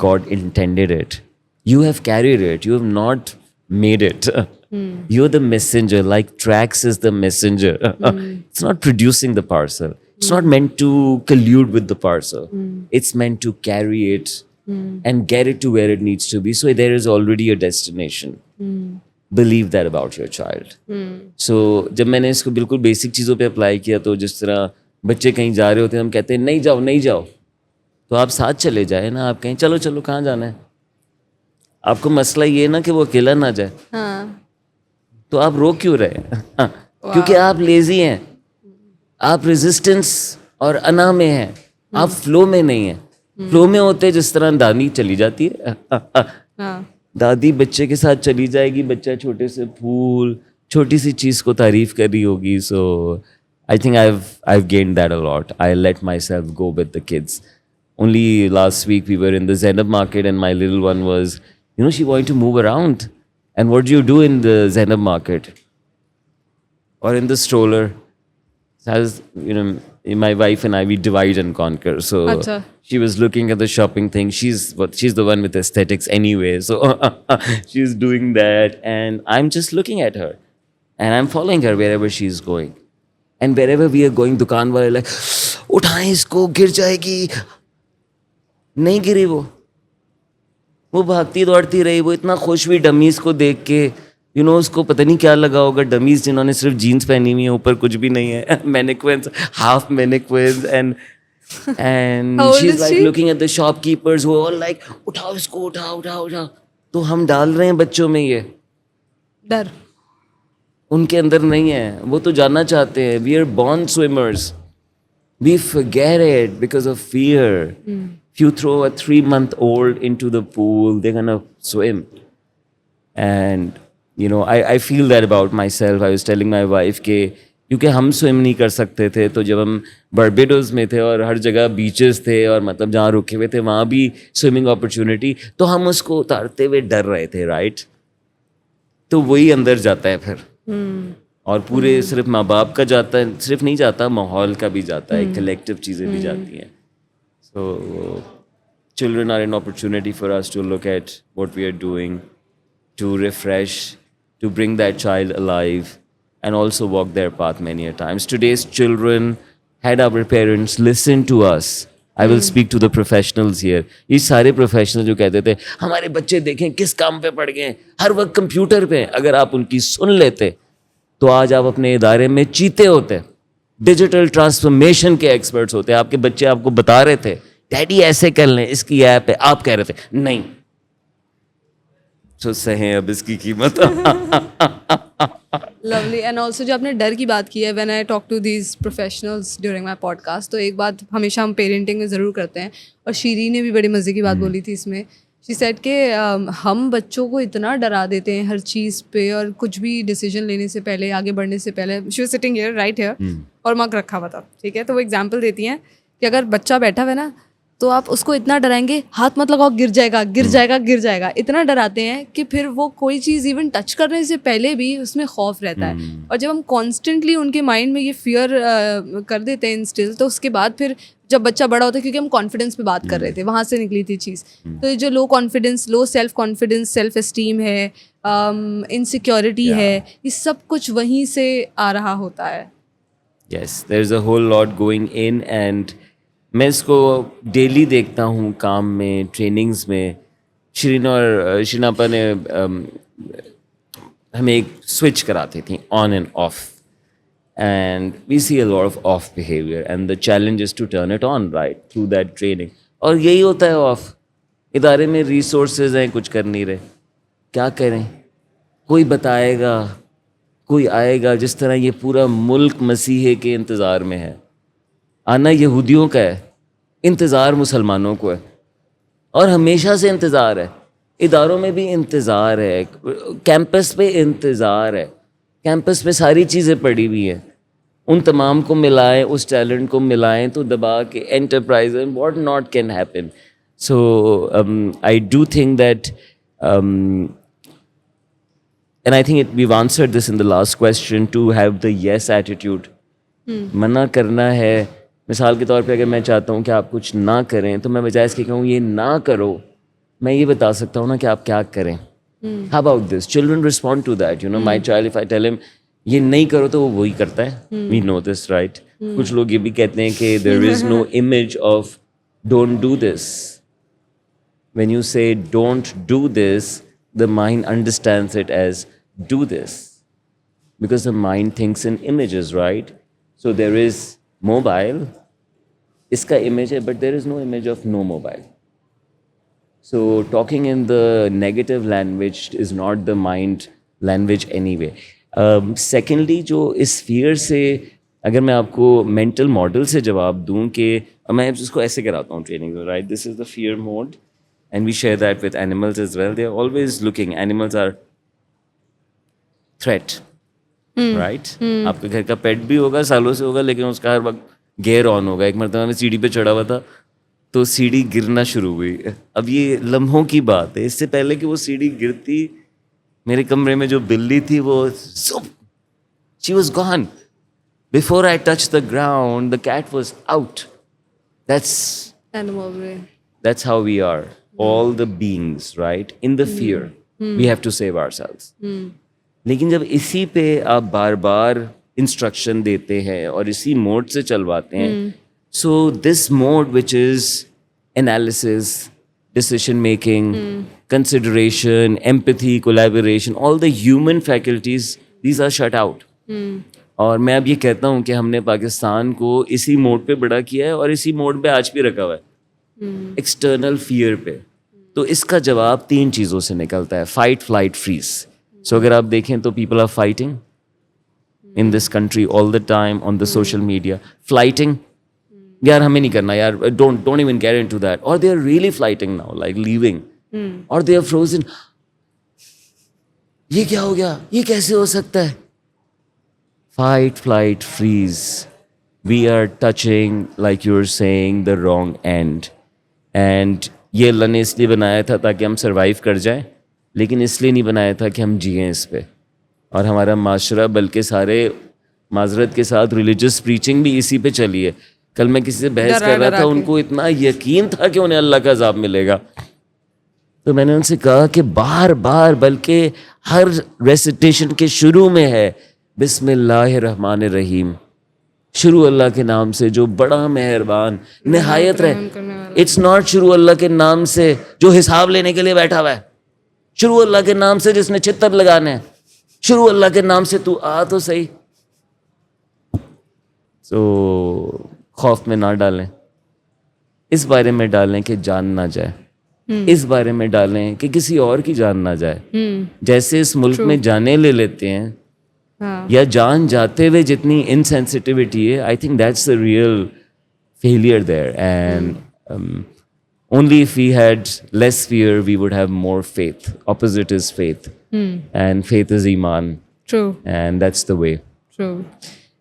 God intended it. You have carried it. You have not made it. You're the messenger. Like Trax is the messenger. It's not producing the parcel. It's not meant to collude with the parcel. It's meant to carry it and get it to where it needs to be. So there is already a destination. Believe that about your child. So जब मैंने इसको बिल्कुल basic चीज़ों पे apply किया, तो जिस तरह बच्चे कहीं जा रहे होते हैं, हम कहते हैं नहीं जाओ नहीं जाओ, तो आप साथ चले जाए ना, आप कहीं चलो चलो कहाँ जाना है, आपको मसला ये ना कि वो अकेला ना जाए, हाँ तो आप रो क्यों रहे हैं? क्योंकि आप लेजी हैं, आप रेजिस्टेंस और अना में हैं, आप फ्लो में नहीं हैं। फ्लो में होते जिस तरह दादी चली जाती है, हाँ दादी बच्चे के साथ चली जाएगी, बच्चा छोटे से फूल छोटी सी चीज़ को तारीफ कर रही होगी. So I think I've gained that a lot. I let myself go with the kids. Only last week we were in the Zainab market and my little one was, she wanted to move around. And what do you do in the Zainab market? Or in the stroller? So I was, my wife and I, we divide and conquer. So Acha. she was looking at the shopping thing. She's the one with aesthetics anyway. So she's doing that. And I'm just looking at her. And I'm following her wherever she's going. And wherever we are going, दुकान वाले like, उठाएं इसको, गिर जाएगी. नहीं गिरी वो भागती दौड़ती रही. वो इतना खुश हुई डमीज को देख के. उसको पता नहीं क्या लगा होगा, डमीज जिन्होंने सिर्फ जीन्स पहनी हुई है, ऊपर कुछ भी नहीं है, मैनिक्विन्स, half मैनिक्विन्स, and she's like looking at the shopkeepers who are all like, उठाओ इसको, उठाओ. तो हम डाल रहे हैं बच्चों में ये डर, उनके अंदर नहीं है, वो तो जानना चाहते हैं. We are born swimmers. We forget it because of fear. If you throw a 3-month-old into the pool, they're gonna swim. And I feel that about myself. I was telling my wife कि क्योंकि हम swim नहीं कर सकते थे, तो जब हम बारबेडोस में थे और हर जगह बीचेस थे और मतलब जहाँ रुके हुए थे वहाँ भी स्विमिंग अपॉर्चुनिटी, तो हम उसको उतारते हुए डर रहे थे, राइट. तो वही अंदर जाता है फिर. और पूरे सिर्फ माँ बाप का जाता है, सिर्फ नहीं जाता, माहौल का भी जाता है, कलेक्टिव चीज़ें भी जाती हैं. सो children are an opportunity for us to look at what we are doing, to refresh, to bring that child alive, and also walk their path many a times. Today's children, had our parents listened to us, I will speak to the professionals here. ये सारे professional जो कहते थे हमारे बच्चे देखें किस काम पे पड़ गए, हर वक्त कंप्यूटर पे, अगर आप उनकी सुन लेते तो आज आप अपने इदारे में चीते होते, डिजिटल ट्रांसफॉर्मेशन के एक्सपर्ट्स होते. आपके बच्चे आपको बता रहे थे डैडी ऐसे कर लें, इसकी ऐप है, आप कह रहे थे नहीं. तो सही अब इसकी कीमत. लवली. एंड ऑल्सो जो आपने डर की बात की है, when I talk to these professionals during my podcast, तो एक बात हमेशा हम पेरेंटिंग में ज़रूर करते हैं, और शीरी ने भी बड़ी मज़े की बात बोली थी इसमें. शी सेड कि हम बच्चों को इतना डरा देते हैं हर चीज़ पे, और कुछ भी डिसीजन लेने से पहले, आगे बढ़ने से पहले. She was sitting here right here और मग रखा हुआ था, ठीक है. तो वो एग्जांपल देती हैं कि अगर बच्चा बैठा हुआ है ना, तो आप उसको इतना डराएंगे, हाथ मत लगाओ, गिर जाएगा गिर जाएगा गिर जाएगा, इतना डराते हैं कि फिर वो कोई चीज़ इवन टच करने से पहले भी उसमें खौफ रहता है. और जब हम कॉन्स्टेंटली उनके माइंड में ये फियर कर देते हैं इंस्टिल, तो उसके बाद फिर जब बच्चा बड़ा होता है, क्योंकि हम कॉन्फिडेंस पे बात कर रहे थे, वहाँ से निकली थी चीज़. तो ये जो low confidence, low self confidence, self esteem है, इनसिक्योरिटी है, ये सब कुछ वहीं से आ रहा होता है. Yes, there's a whole lot going in, and मैं इसको डेली देखता हूँ काम में, ट्रेनिंग्स में. श्रीन और श्रीनापा ने हमें एक स्विच कराती थी, on and off, and we see a lot of of behaviour, and the challenge is to turn it on, right, through that training. और यही होता है ऑफ. इदारे में रिसोर्सेज हैं, कुछ कर नहीं रहे, क्या करें, कोई बताएगा, कोई आएगा. जिस तरह ये पूरा मुल्क मसीहे के इंतज़ार में है. आना यहूदियों का है, इंतज़ार मुसलमानों को है, और हमेशा से इंतज़ार है. इदारों में भी इंतज़ार है, कैंपस पे इंतज़ार है, कैंपस पे सारी चीज़ें पड़ी हुई हैं. उन तमाम को मिलाएं, उस टैलेंट को मिलाएं तो दबा के enterprise and what not can happen. So I do think that, and I think we've answered this in the last question, to have the yes attitude. मना करना है. मिसाल के तौर पे अगर मैं चाहता हूँ कि आप कुछ ना करें, तो मैं बजाय इसके कहूँ ये ना करो, मैं ये बता सकता हूँ ना कि आप क्या करें. How about this? Children respond to that. My child, if I tell him ये नहीं करो, तो वो वही करता है. We know this, right? कुछ लोग ये भी कहते हैं कि there is no image of don't do this. When you say don't do this, the mind understands it as do this, because the mind thinks in images, right? So there is mobile इसका image है, but there is no image of no mobile. So talking in the negative language is not the mind language anyway. Secondly, जो इस fear से अगर मैं आपको mental model से जवाब दूँ कि मैं इसको ऐसे कराता हूँ ट्रेनिंग में, right? This is the fear mode and we share that with animals as well. They are always looking. Animals are threat, right? आपके घर का पेट भी होगा, सालों से होगा, लेकिन उसका हर वक्त गेयर ऑन होगा. एक मरतबा मैं सीढ़ी पे चढ़ा हुआ था तो सीढ़ी गिरना शुरू हुई. अब ये लम्हों की बात है. इससे पहले कि वो सीढ़ी गिरती, मेरे कमरे में जो बिल्ली थी वो she was gone. Before I touch the ground the cat was out. That's how we are, all the beings, right? In the fear, we have to save ourselves. लेकिन जब इसी पे आप बार बार इंस्ट्रक्शन देते हैं और इसी मोड से चलवाते हैं, so this mode, which is analysis, decision making, consideration, empathy, collaboration, all the human faculties, these are shut out. और मैं अब ये कहता हूँ कि हमने पाकिस्तान को इसी मोड पे बड़ा किया है और इसी मोड पे आज भी रखा हुआ है, एक्सटर्नल फियर पे. तो इसका जवाब 3 चीज़ों से निकलता है: फाइट, फ्लाइट, फ्रीज. सो अगर आप देखें तो people are fighting in this country all the time on the social media. Flighting, यार हमें नहीं करना यार, don't even get into that. Or they are really flighting now, like leaving. Or they are frozen. ये क्या हो गया, ये कैसे हो सकता है? Fight, flight, freeze. We are touching, like you're saying, the wrong end. And ये अल्लाह ने इसलिए बनाया था ताकि हम सर्वाइव कर जाएं, लेकिन इसलिए नहीं बनाया था कि हम जिएं इस पे. और हमारा माशरा, बल्कि सारे माजरत के साथ रिलीजियस प्रीचिंग भी इसी पे चली है. कल मैं किसी से बहस कर रहा था, उनको इतना यकीन था कि उन्हें अल्लाह का अज़ाब मिलेगा, तो मैंने उनसे कहा कि बार बार, बल्कि हर रेसिटेशन के शुरू में है बिस्मिल्लाहिर्रहमानिर्रहीम, शुरू अल्लाह के नाम से जो बड़ा मेहरबान निहायत रहे. इट्स नॉट शुरू अल्लाह के नाम से जो हिसाब लेने के लिए बैठा हुआ है, शुरू अल्लाह के नाम से जिसने छितर लगाने हैं, शुरू अल्लाह के नाम से तू आ तो सही. सो खौफ में ना डालें, इस बारे में डालें कि जान ना जाए, इस बारे में डालें कि किसी और की जान ना जाए. जैसे इस मुल्क में जाने ले लेते हैं, या जान जाते हुए जितनी इनसेंसिटिविटी है, I think that's the real failure there. And only if we had less fear we would have more faith. Opposite is faith, and faith is iman. True. And that's the way. True.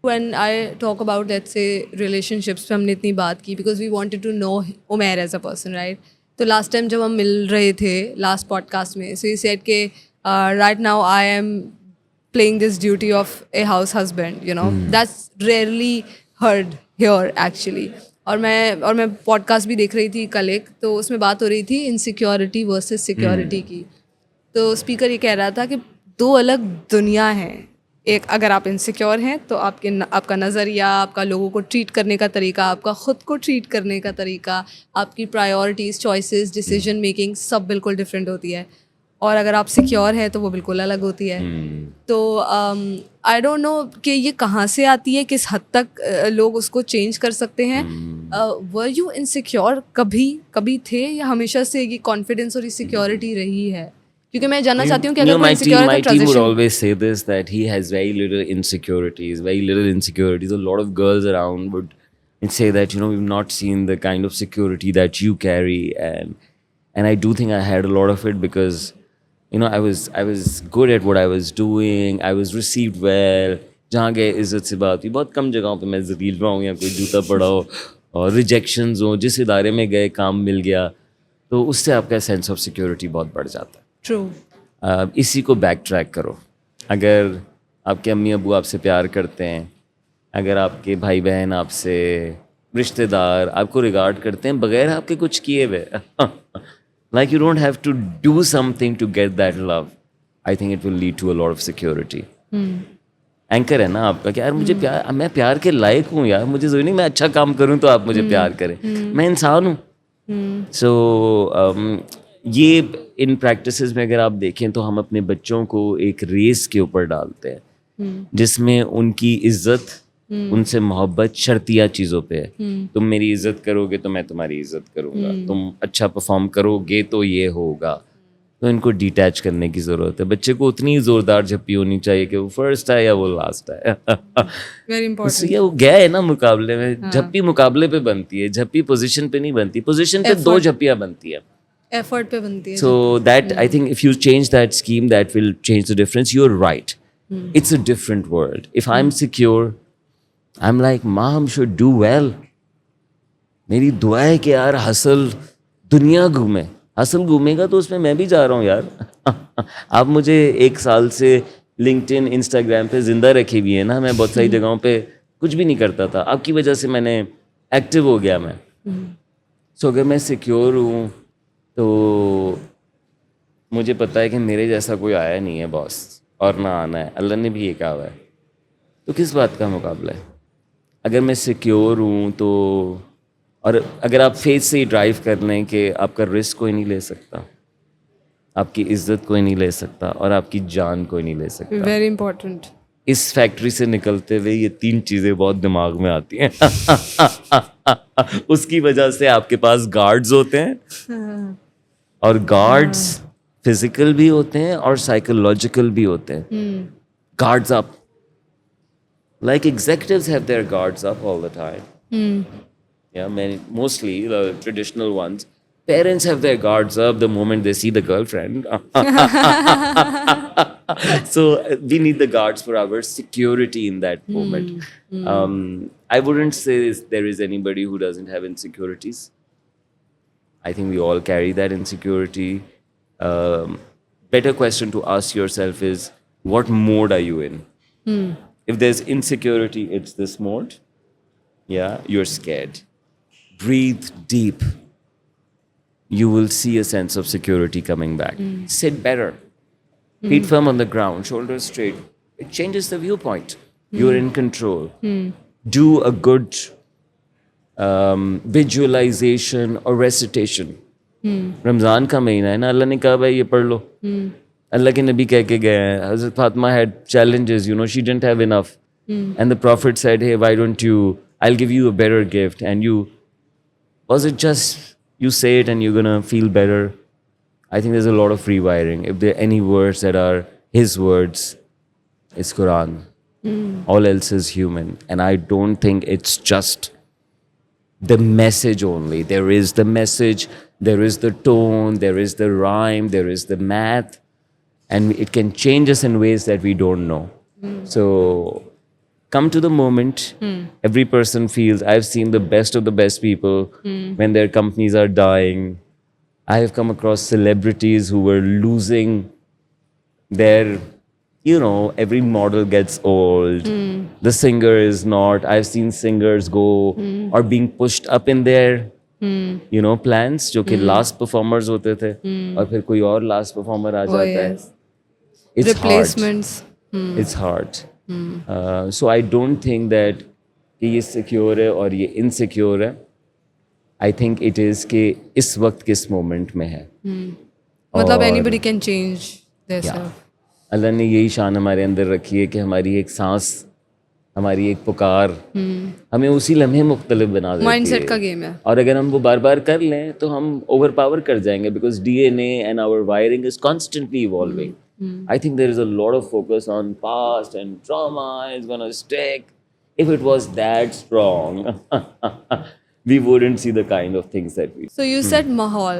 When I talk about, let's say, relationships, पे हमने इतनी बात की because we wanted to know Umair as a person, right? तो last time जब हम मिल रहे थे last podcast में, so he said कि right now I am playing this duty of a house husband, you know. That's rarely heard here actually. और मैं podcast भी देख रही थी कल एक, तो उसमें बात हो रही थी इनसिक्योरिटी वर्सेस सिक्योरिटी की. तो स्पीकर ये कह रहा था कि 2 अलग दुनिया हैं. एक, अगर आप इनसिक्योर हैं तो आपका नज़रिया, आपका लोगों को ट्रीट करने का तरीका, आपका ख़ुद को ट्रीट करने का तरीका, आपकी प्रायोरिटीज़, चॉइसेस, डिसीजन मेकिंग सब बिल्कुल डिफरेंट होती है. और अगर आप सिक्योर हैं तो वो बिल्कुल अलग होती है. तो आई डोंट नो कि ये कहाँ से आती है, किस हद तक लोग उसको चेंज कर सकते हैं. वर यू इनसिक्योर कभी थे, या हमेशा से ये कॉन्फिडेंस और ये सिक्योरिटी रही है? क्योंकि मैं जानना चाहती हूँ कि अगर कोई इनसिक्योर है तो my team would always say this, that he has very little insecurities. A lot of girls around would say that, we've not seen the kind of security that you carry, and I do think I had a lot of it because I was good at what I was doing. I was received well. जहाँ गए इज़्ज़त से बात हुई. बहुत कम जगहों पे मैं ज़लील हुआ हूँ या कोई जूता पड़ा हो और रिजेक्शंस हो. जिस इदारे में गए काम मिल गया तो उससे आपका सेंस ऑफ सिक्योरिटी बहुत बढ़ जाता है. ट्रू. इसी को बैक ट्रैक करो. अगर आपके अम्मी अबू आपसे प्यार करते हैं, अगर आपके भाई बहन आपसे, रिश्तेदार आपको रिगार्ड करते हैं बगैर आपके कुछ किए हुए, like you don't have to do something to get that love, I think it will lead to a lot of security. Anchor है ना आपका कि यार मुझे प्यार, मैं प्यार के लायक हूँ यार, मुझे ज़रूरी नहीं मैं अच्छा काम करूँ तो आप मुझे प्यार करें, मैं इंसान हूँ. सो ये इन प्रैक्टिसेस में अगर आप देखें तो हम अपने बच्चों को एक रेस के ऊपर डालते हैं जिसमें उनकी इज्जत उनसे मोहब्बत शर्तिया चीज़ों पे है। तुम मेरी इज्जत करोगे तो मैं तुम्हारी इज्जत करूँगा, तुम अच्छा परफॉर्म करोगे तो ये होगा। तो इनको डिटैच करने की ज़रूरत है। बच्चे को उतनी ज़ोरदार झप्पी होनी चाहिए कि वो फर्स्ट है या वो लास्ट है। Very important. ये वो गया है ना मुकाबले में, झप्पी मुकाबले पे बनती है, झप्पी पोजीशन पे नहीं बनती। पोजीशन पे दो झप्पियाँ बनती है, एफर्ट पे बनती है। so that I think if you change that scheme, that will change the difference. You're right. It's a different world. If I'm secure, I'm like, mom should do well. मेरी दुआ है कि यार हसल दुनिया घूमे। हसल घूमेगा तो उसमें मैं भी जा रहा हूँ यार। आप मुझे 1 साल से लिंक्डइन इंस्टाग्राम पे जिंदा रखी हुई है ना, मैं बहुत सारी जगहों पे कुछ भी नहीं करता था, आपकी वजह से मैंने एक्टिव हो गया मैं। सो अगर मैं सिक्योर हूँ तो मुझे पता है कि मेरे जैसा कोई आया नहीं है बॉस, और ना आना है, अल्लाह ने भी ये कहा हुआ है, तो किस बात का मुकाबला है। अगर मैं सिक्योर हूँ तो, और अगर आप फेस से ही ड्राइव कर लें कि आपका रिस्क कोई नहीं ले सकता, आपकी इज्जत कोई नहीं ले सकता, और आपकी जान कोई नहीं ले सकता। Very important. इस फैक्ट्री से निकलते हुए ये 3 चीज़ें बहुत दिमाग में आती हैं। उसकी वजह से आपके पास गार्ड्स होते हैं, और गार्ड्स फिजिकल भी होते हैं और साइकोलॉजिकल भी होते हैं। Guards up, like executives have their guards up all the time. Yeah, mostly the traditional ones. Parents have their guards up the moment they see the girlfriend. So we need the guards for our security in that moment. I wouldn't say there is anybody who doesn't have insecurities. I think we all carry that insecurity. Better question to ask yourself is, what mode are you in? If there's insecurity, it's this mode. Yeah, you're scared. Breathe deep. You will see a sense of security coming back. Sit better. Feet firm on the ground, shoulders straight. It changes the viewpoint. You're in control. Do a good visualization or recitation. Ramzan का महीना है ना, अल्लाह ने कहा भाई ये पढ़ लो। अल्लाह के नबी कह के गए हैं, हज़रत Fatima had challenges, she didn't have enough. And the Prophet said, hey, why don't you, I'll give you a better gift. And was it just you say it and you're gonna feel better? I think there's a lot of rewiring. If there are any words that are his words, it's Quran. All else is human. And I don't think it's just the message only. There is the message, there is the tone, there is the rhyme, there is the math, and it can change us in ways that we don't know. So come to the moment. Every person feels, I've seen the best of the best people when their companies are dying. I have come across celebrities who were losing their, every model gets old. The singer is not. I've seen singers go or being pushed up in their, plans, जो कि last performers होते थे, और फिर कोई और last performer आ जाता है. It's Replacements. It's hard. So I don't think that कि ये secure है और ये insecure है. I think it is कि इस वक्त किस moment में है. मतलब anybody can change their self. अल्लाह ने यही शान हमारे अंदर रखी है कि हमारी एक सांस, हमारी एक पुकार हमें उसी लम्हे मुख्तलिफ बना देती है. माइंडसेट का गेम है. और अगर हम वो बार बार कर लें तो हम ओवरपावर कर जाएंगे, because DNA and our wiring is constantly evolving. I think there is a lot of focus on past and trauma is going to stick. If it was that strong, we wouldn't see the kind of things that we. So you said माहौल,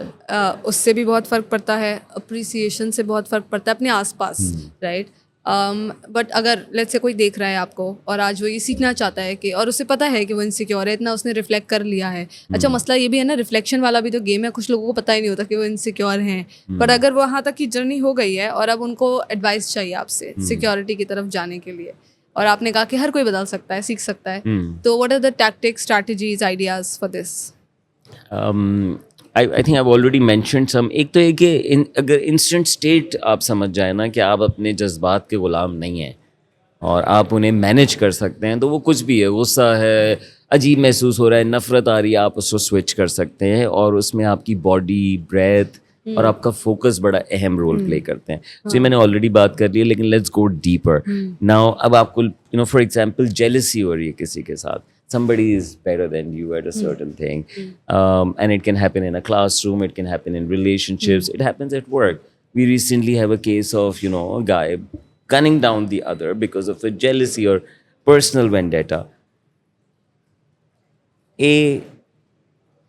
उससे भी बहुत फ़र्क पड़ता है, appreciation से बहुत फ़र्क पड़ता है अपने आसपास, राइट? बट अगर लेट्स से कोई देख रहा है आपको और आज वो ये सीखना चाहता है कि, और उसे पता है कि वो इनसिक्योर है, इतना उसने रिफ्लेक्ट कर लिया है. अच्छा, मसला ये भी है ना, रिफ्लेक्शन वाला भी तो गेम है. कुछ लोगों को पता ही नहीं होता कि वो इनसिक्योर हैं, बट अगर वहाँ तक की जर्नी हो गई है और अब उनको एडवाइस चाहिए आपसे सिक्योरिटी की तरफ जाने के लिए, और आपने कहा कि हर कोई बदल सकता है, सीख सकता है, तो what are the tactics, strategies, ideas for this? I think I've already mentioned some. एक तो है कि अगर इंस्टेंट स्टेट आप समझ जाए ना कि आप अपने जज्बात के ग़ुलाम नहीं हैं और आप उन्हें मैनेज कर सकते हैं, तो वो कुछ भी है, गुस्सा है, अजीब महसूस हो रहा है, नफ़रत आ रही है, आप उसको स्विच कर सकते हैं और उसमें आपकी बॉडी, ब्रेथ, और आपका फोकस बड़ा अहम रोल प्ले करते हैं. So ये मैंने ऑलरेडी बात कर ली है, लेकिन लेट्स गो डीपर नाउ. अब आपको फॉर एग्जांपल जेलसी हो रही है किसी के साथ. Somebody is better than you at a certain thing, and it can happen in a classroom, it can happen in relationships, it happens at work. We recently have a case of a guy gunning down the other because of a jealousy or personal vendetta.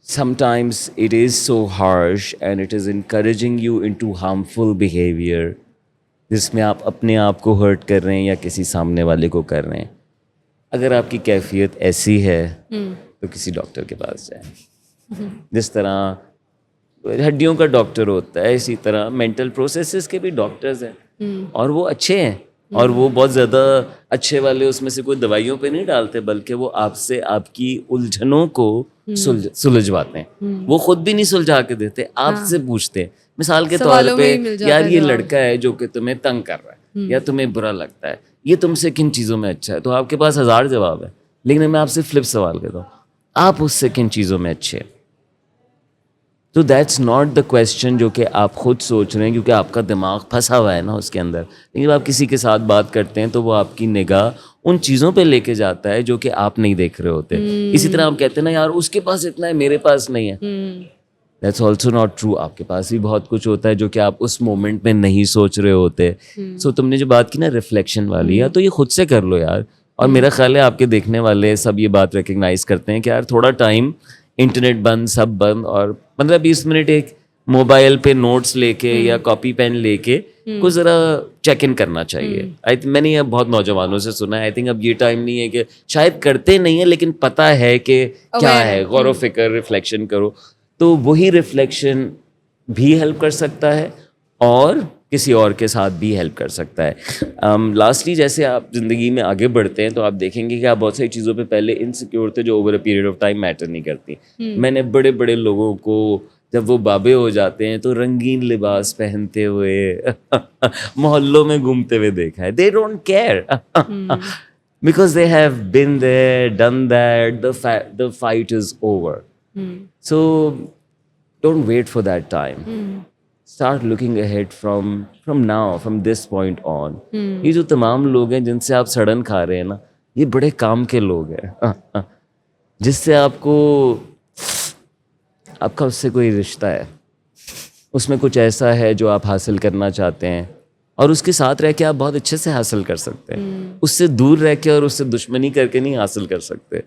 Sometimes it is so harsh and it is encouraging you into harmful behavior जिसमें आप अपने आप को hurt कर रहे हैं या किसी सामने वाले को कर रहे हैं. अगर आपकी कैफियत ऐसी है तो किसी डॉक्टर के पास जाएं. जिस तरह हड्डियों का डॉक्टर होता है, इसी तरह मेंटल प्रोसेसेस के भी डॉक्टर्स हैं और वो अच्छे हैं. और वो बहुत ज़्यादा अच्छे वाले उसमें से कोई दवाइयों पे नहीं डालते, बल्कि वो आपसे आपकी उलझनों को सुलझवाते हैं. वो खुद भी नहीं सुलझा के देते, आपसे पूछते हैं. मिसाल के तौर पे, यार ये लड़का है जो कि तुम्हें तंग कर रहा है या तुम्हें बुरा लगता है, ये तुमसे किन चीज़ों में अच्छा है. तो आपके पास 1000 जवाब है, लेकिन मैं आपसे फ्लिप सवाल करता हूँ, आप उससे किन चीज़ों में अच्छे हैं. तो दैट्स नॉट द क्वेश्चन जो कि आप खुद सोच रहे हैं, क्योंकि आपका दिमाग फंसा हुआ है ना उसके अंदर. लेकिन जब आप किसी के साथ बात करते हैं तो वो आपकी निगाह उन चीज़ों पे लेके जाता है जो कि आप नहीं देख रहे होते. इसी तरह आप कहते हैं ना, यार उसके पास इतना है, मेरे पास नहीं है. That's also not true. आपके पास भी बहुत कुछ होता है जो कि आप उस मोमेंट में नहीं सोच रहे होते. सो तुमने जो बात की ना रिफ्लेक्शन वाली, या तो ये खुद से कर लो यार. और मेरा ख्याल है आपके देखने वाले सब ये बात रिकग्नाइज करते हैं कि यार थोड़ा टाइम, इंटरनेट बंद, सब बंद, और 15-20 मिनट एक मोबाइल पे नोट्स लेके या कॉपी पेन लेके कुछ ज़रा चेक इन करना चाहिए. मैंने ये बहुत नौजवानों से सुना है. आई थिंक अब ये टाइम नहीं है कि शायद करते नहीं है, लेकिन पता है कि क्या है, गौर व फिक्र, रिफ्लेक्शन करो. तो वही रिफ्लेक्शन भी हेल्प कर सकता है और किसी और के साथ भी हेल्प कर सकता है. लास्टली, जैसे आप ज़िंदगी में आगे बढ़ते हैं तो आप देखेंगे कि आप बहुत सारी चीज़ों पे पहले इनसिक्योर थे जो over a period of time matter नहीं करती. मैंने बड़े बड़े लोगों को जब वो बाबे हो जाते हैं तो रंगीन लिबास पहनते हुए मोहल्लों में घूमते हुए देखा है. They don't care because they have been there, done that, the fight is over. So don't wait for that time. Start looking ahead from now, from this point on. ये जो तमाम लोग हैं जिनसे आप सड़न खा रहे हैं ना, ये बड़े काम के लोग हैं. जिससे आपका उससे कोई रिश्ता है, उसमें कुछ ऐसा है जो आप हासिल करना चाहते हैं, और उसके साथ रह के आप बहुत अच्छे से हासिल कर सकते हैं. उससे दूर रह के और उससे दुश्मनी करके नहीं हासिल कर सकते.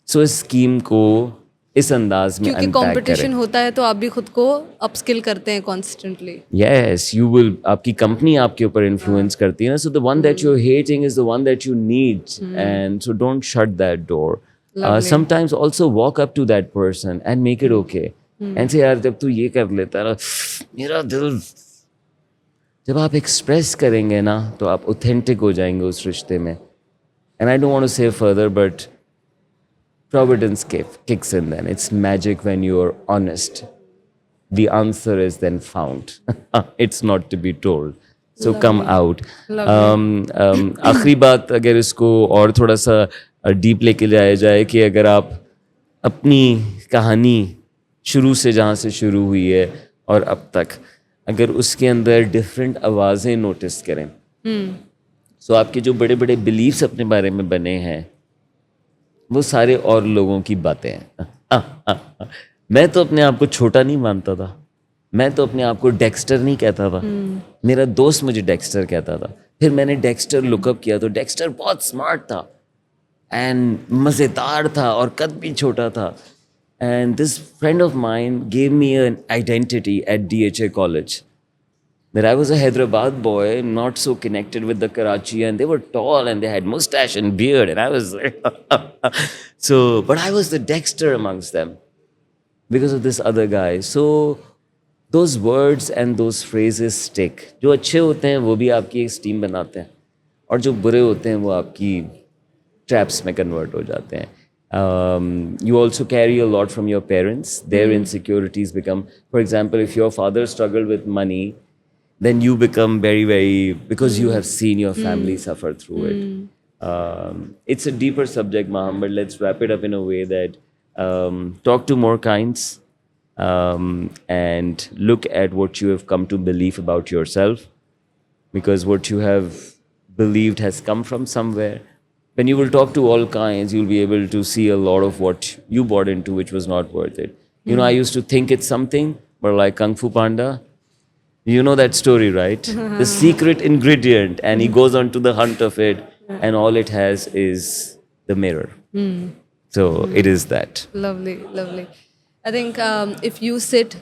सो इस स्कीम को इस अंदाज में क्योंकि कंपटीशन होता है तो आप भी खुद को अपस्किल करते हैं कॉन्स्टेंटली. Yes, you will. आपकी कंपनी आपके ऊपर इन्फ्लुएंस करती है ना. So the one that you are hating is the one that you need, and so don't shut that door. Sometimes also walk up to that person and make it okay, and say यार जब तू ये कर लेता है, मेरा दिल, जब आप एक्सप्रेस करेंगे ना तो आप ऑथेंटिक हो जाएंगे उस रिश्ते में. And I don't want to say further, but Providence kicks in then. It's magic when you are honest. The answer is then found. It's not to be told. So come out. आखिरी बात, अगर इसको और थोड़ा सा deep लेके जाया जाए, कि अगर आप अपनी कहानी शुरू से जहाँ से शुरू हुई है और अब तक, अगर उसके अंदर डिफरेंट आवाज़ें नोटिस करें, सो आपके जो बड़े बड़े बिलीव्स अपने बारे में बने हैं वो सारे और लोगों की बातें हैं. मैं तो अपने आप को छोटा नहीं मानता था, मैं तो अपने आप को डेक्स्टर नहीं कहता था. मेरा दोस्त मुझे डेक्स्टर कहता था. फिर मैंने डेक्स्टर लुकअप किया तो डेक्स्टर बहुत स्मार्ट था एंड मज़ेदार था और कद भी छोटा था. And this friend of mine gave me an identity at DHA college. That I was a Hyderabad boy, not so connected with the Karachi, and they were tall and they had mustache and beard, and I was but I was the Dexter amongst them because of this other guy. So those words and those phrases stick. जो अच्छे होते हैं वो भी आपकी एक steam बनाते हैं, और जो बुरे होते हैं वो आपकी ट्रैप्स में कन्वर्ट हो जाते हैं. You also carry a lot from your parents. Their insecurities become, for example, if your father struggled with money, then you become very, very, because you have seen your family suffer through it. It's a deeper subject, Maham, but let's wrap it up in a way that talk to more kinds, and look at what you have come to believe about yourself, because what you have believed has come from somewhere. When you will talk to all kinds, you'll be able to see a lot of what you bought into, which was not worth it. You know, I used to think it's something, but like Kung Fu Panda, you know that story, right? The secret ingredient, and he goes on to the hunt of it, and all it has is the mirror. So it is that. Lovely, lovely. I think if you sit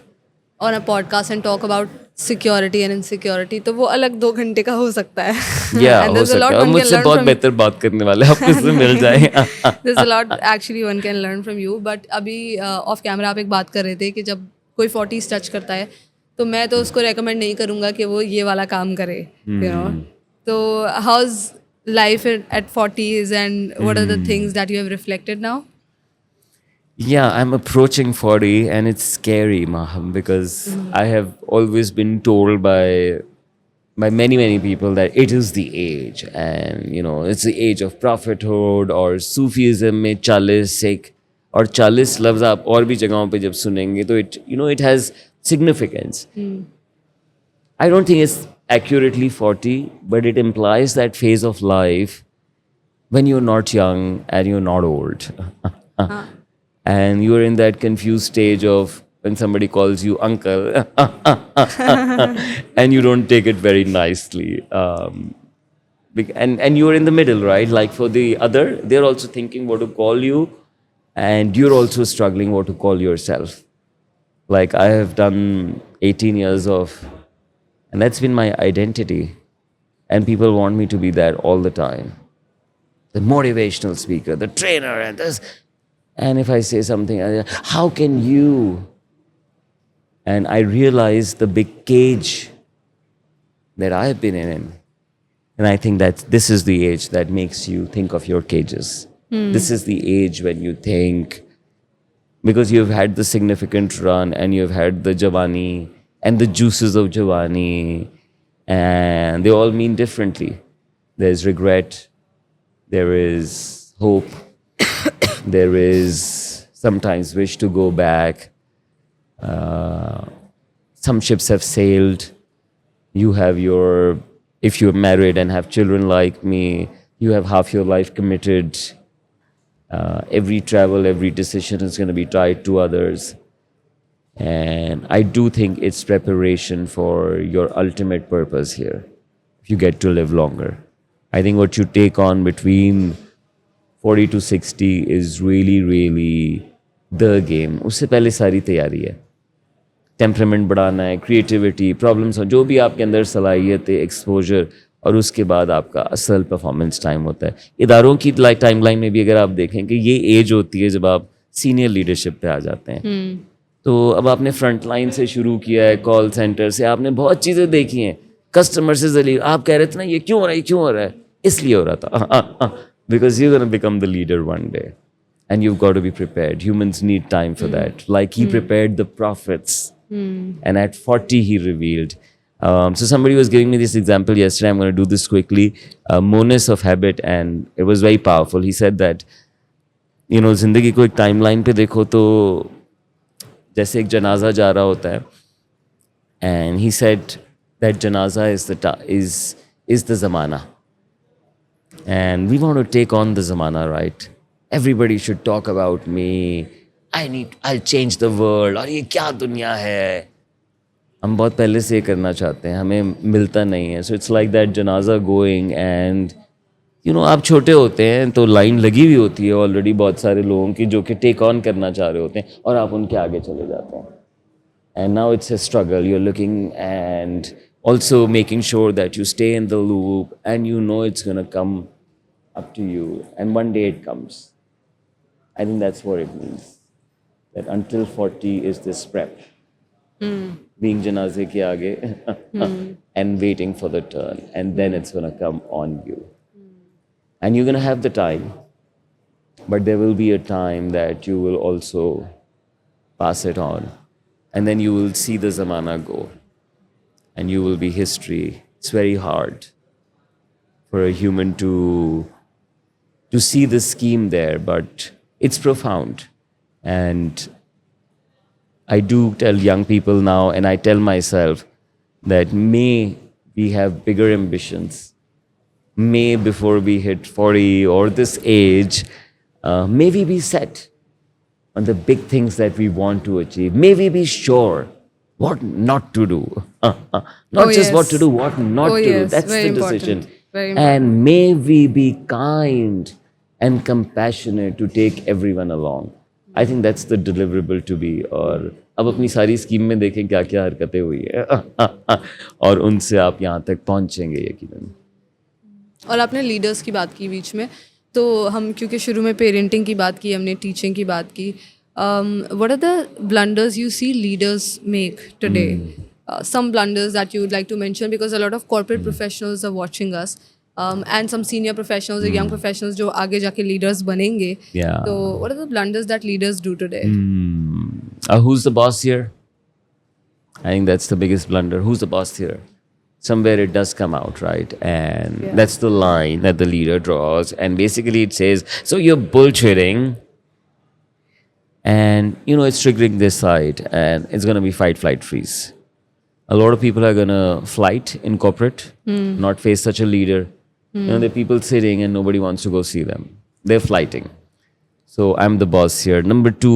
on a podcast and talk about security and insecurity, तो वो अलग 2 घंटे का हो सकता है. Yeah, And हो there's a lot सकता है. one can मुझसे learn बहुत from. बेहतर बात करने वाले आप इससे मिल जाए. There's a lot actually one can learn from you. But अभी ऑफ कैमरा आप एक बात कर रहे थे कि जब कोई 40s टच करता है तो मैं तो उसको रेकमेंड नहीं करूँगा कि वो ये वाला काम करे, you know. तो how's life at 40s and what are the things that you have reflected now? Yeah, I'm approaching 40 and it's scary, Maham, because I have always been told by many people that it is the age, and you know, it's the age of prophethood, or Sufism में 40 एक और 40 लफ्ज़ आप और भी जगहों पे जब सुनेंगे तो it, you know, it has significance. I don't think it's accurately 40, but it implies that phase of life when you're not young and you're not old. And you're in that confused stage of when somebody calls you uncle and you don't take it very nicely. And you're in the middle, right? Like for the other, they're also thinking what to call you, and you're also struggling what to call yourself. Like I have done 18 years of, and that's been my identity. And people want me to be that all the time. The motivational speaker, the trainer, and this. And if I say something, how can you? And I realize the big cage that I've been in. And I think that this is the age that makes you think of your cages. This is the age when you think, because you've had the significant run and you've had the Jawani and the juices of Jawani, and they all mean differently. There's regret, there is hope, there is sometimes wish to go back. Some ships have sailed. You have your, if you're married and have children like me, you have half your life committed. Every travel, every decision is going to be tied to others. And I do think it's preparation for your ultimate purpose here, if you get to live longer. I think what you take on between 40 to 60 is really, really the game. उससे पहले सारी तैयारी है. Temperament बढ़ाना है, creativity, problems, जो भी आपके अंदर सलाहियत है, एक्सपोजर, और उसके बाद आपका असल परफॉर्मेंस टाइम होता है. इदारों की टाइमलाइन में भी अगर आप देखें कि ये एज होती है जब आप सीनियर लीडरशिप पे आ जाते हैं. तो अब आपने फ्रंट लाइन से शुरू किया है, कॉल सेंटर से आपने बहुत चीज़ें देखी हैं, कस्टमर से जलील, आप कह रहे थे ना ये क्यों हो रहा है, ये क्यों हो रहा है, इसलिए हो रहा था. Because you're going to become the leader one day. And you've got to be prepared. Humans need time for that. Like he prepared the prophets. And at 40, he revealed. So somebody was giving me this example yesterday. I'm going to do this quickly. Monus of habit. And it was very powerful. He said that, you know, ज़िंदगी को एक timeline पे देखो तो जैसे एक जनाजा जा रहा होता है. And he said that janaza is the zamana. And we want to take on the zamana, right? Everybody should talk about me. I'll change the world. और ये क्या दुनिया है? हम बहुत पहले से करना चाहते हैं, हमें मिलता नहीं है. So it's like that janaza going, and you know, आप छोटे होते हैं तो लाइन लगी हुई होती है ऑलरेडी बहुत सारे लोगों की जो कि टेक ऑन करना चाह रहे होते हैं, और आप उनके आगे चले जाते हैं. And now it's a struggle. You're looking and also making sure that you stay in the loop, and you know it's going to come up to you, and one day it comes. I think that's what it means. That until 40 is this prep. Being janaze ke aage and waiting for the turn, and then it's going to come on you. And you're going to have the time, but there will be a time that you will also pass it on. And then you will see the zamana go. And you will be history. It's very hard for a human to see the scheme there, but it's profound. And I do tell young people now, and I tell myself that may we have bigger ambitions. May before we hit 40 or this age, may we be set on the big things that we want to achieve. May we be sure what not to do. Not just what to do, what not to do. That's very the important. decision. Very important. And may we be kind and compassionate to take everyone along. I think that's the deliverable to be. और अब अपनी सारी scheme में देखें क्या क्या हरकतें हुई है और उनसे आप यहाँ तक पहुँचेंगे यकीनन. और आपने लीडर्स की बात की बीच में, तो हम क्योंकि शुरू में पेरेंटिंग की बात की, हमने टीचिंग की बात की. What are the blunders you see leaders make today? Some blunders that you would like to mention, because a lot of corporate professionals are watching us, and some senior professionals or young professionals जो आगे जाके leaders बनेंगे. Yeah. So what are the blunders that leaders do today? Who's the boss here? I think that's the biggest blunder. Who's the boss here? Somewhere it does come out, right? And that's the line that the leader draws. And basically it says, so you're bullshitting. And, you know, it's triggering this side. And it's going to be fight, flight, freeze. A lot of people are going to flight in corporate, not face such a leader. You know, there are people sitting and nobody wants to go see them. They're flighting. So I'm the boss here. Number 2,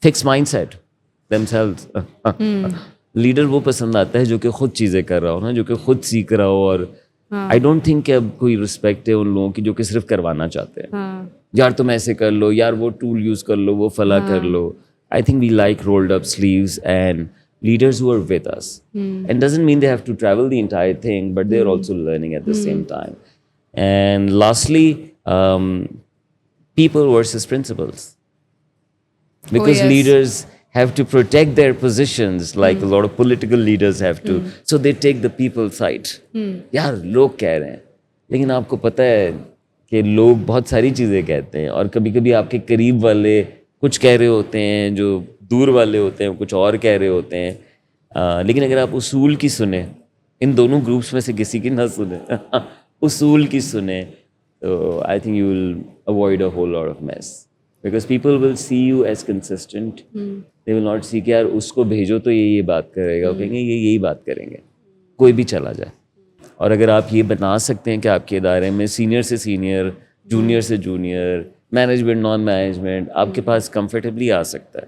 fixed mindset themselves. Leader वो पसंद आता है जो कि खुद चीज़ें कर रहा हो ना, जो कि खुद सीख रहा हो. और आई डोंट थिंक कि अब कोई रिस्पेक्ट है उन लोगों की जो कि सिर्फ करवाना चाहते हैं. यार तुम ऐसे कर लो, यार वो टूल यूज़ कर लो, वो फला कर लो. I think we like rolled up sleeves and leaders who are with us. And doesn't mean they have to travel the entire thing, but they're also learning at the same time. And lastly, people versus principles. Because leaders have to protect their positions like a lot of political leaders have to. So they take the people side. यार लोग कह रहे हैं, लेकिन आपको पता है कि लोग बहुत सारी चीज़ें कहते हैं और कभी कभी आपके करीब वाले कुछ कह रहे होते हैं, जो दूर वाले होते हैं कुछ और कह रहे होते हैं. लेकिन अगर आप उसूल की सुने, इन दोनों ग्रुप्स में से किसी की ना सुने, उसूल की सुने, तो I think you will avoid a whole lot of mess. Because people will see you as consistent. They will not see कि यार उसको भेजो तो ये बात करेगा, वो कहेंगे ये यही बात करेंगे, कोई भी चला जाए. और अगर आप ये बना सकते हैं कि आपके इदारे में सीनियर से सीनियर, जूनियर से जूनियर, मैनेजमेंट नॉन मैनेजमेंट आपके पास कंफर्टेबली आ सकता है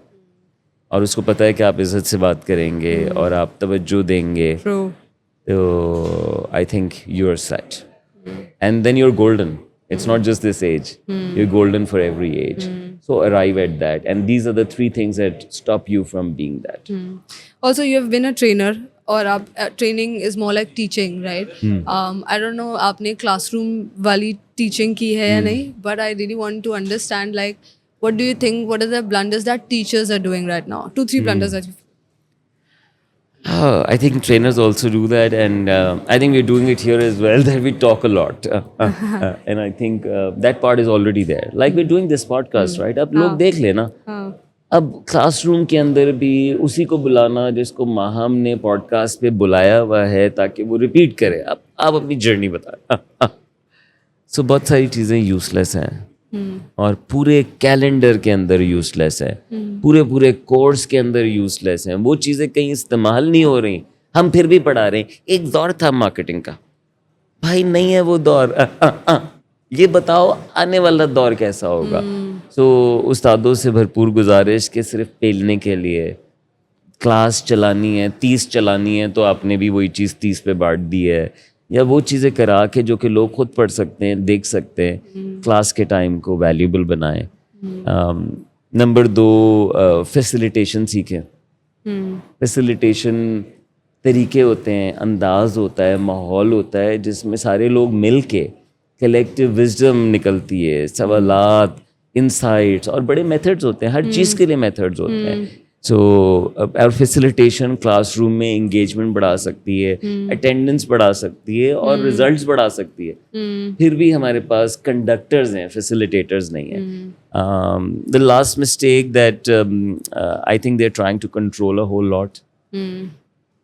और उसको पता है कि आप इज्जत से बात करेंगे और आप तवज्जो देंगे, तो I think you are set. And then you are golden. It's not just this age. You're golden for every age. So arrive at that. And these are the 3 things that stop you from being that. Also, you have been a trainer, or training is more like teaching, right? I don't know आपने classroom वाली teaching की है या नहीं, but I really want to understand, like, what do you think, what are the blunders that teachers are doing right now? 2-3 blunders that you... I think trainers also do that, and I think we're doing it here as well, that we talk a lot. And I think that part is already there. Like we're doing this podcast, right? अब लोग देख लेना. अब classroom के अंदर भी उसी को बुलाना जिसको माहम ने पॉडकास्ट पे बुलाया हुआ है ताकि वो रिपीट करे. अब आप अपनी जर्नी बताएं. सो बहुत सारी चीज़ें यूजलेस हैं और पूरे कैलेंडर के अंदर यूजलेस है, पूरे कोर्स के अंदर यूजलेस हैं. वो चीज़ें कहीं इस्तेमाल नहीं हो रही, हम फिर भी पढ़ा रहे हैं. एक दौर था मार्केटिंग का, भाई नहीं है वो दौर. ये बताओ आने वाला दौर कैसा होगा. सो उस्तादों से भरपूर गुजारिश कि सिर्फ पेलने के लिए क्लास चलानी है, 30 चलानी है, तो आपने भी वही चीज़ 30 पे बांट दी है, या वो चीज़ें करा के जो कि लोग खुद पढ़ सकते हैं, देख सकते हैं, क्लास के टाइम को वैल्यूबल बनाएं. नंबर 2, फैसिलिटेशन सीखें. फैसिलिटेशन तरीके होते हैं, अंदाज होता है, माहौल होता है जिसमें सारे लोग मिल के कलेक्टिव विजडम निकलती है, सवालात, इंसाइट्स, और बड़े मेथड्स होते हैं, हर चीज़ के लिए मेथड्स होते हैं. सो और फैसिलिटेशन क्लासरूम में इंगेजमेंट बढ़ा सकती है, अटेंडेंस बढ़ा सकती है और रिजल्ट्स बढ़ा सकती है. फिर भी हमारे पास कंडक्टर्स हैं, फैसिलिटेटर्स नहीं हैं. The last mistake that I think they are trying to control a whole lot.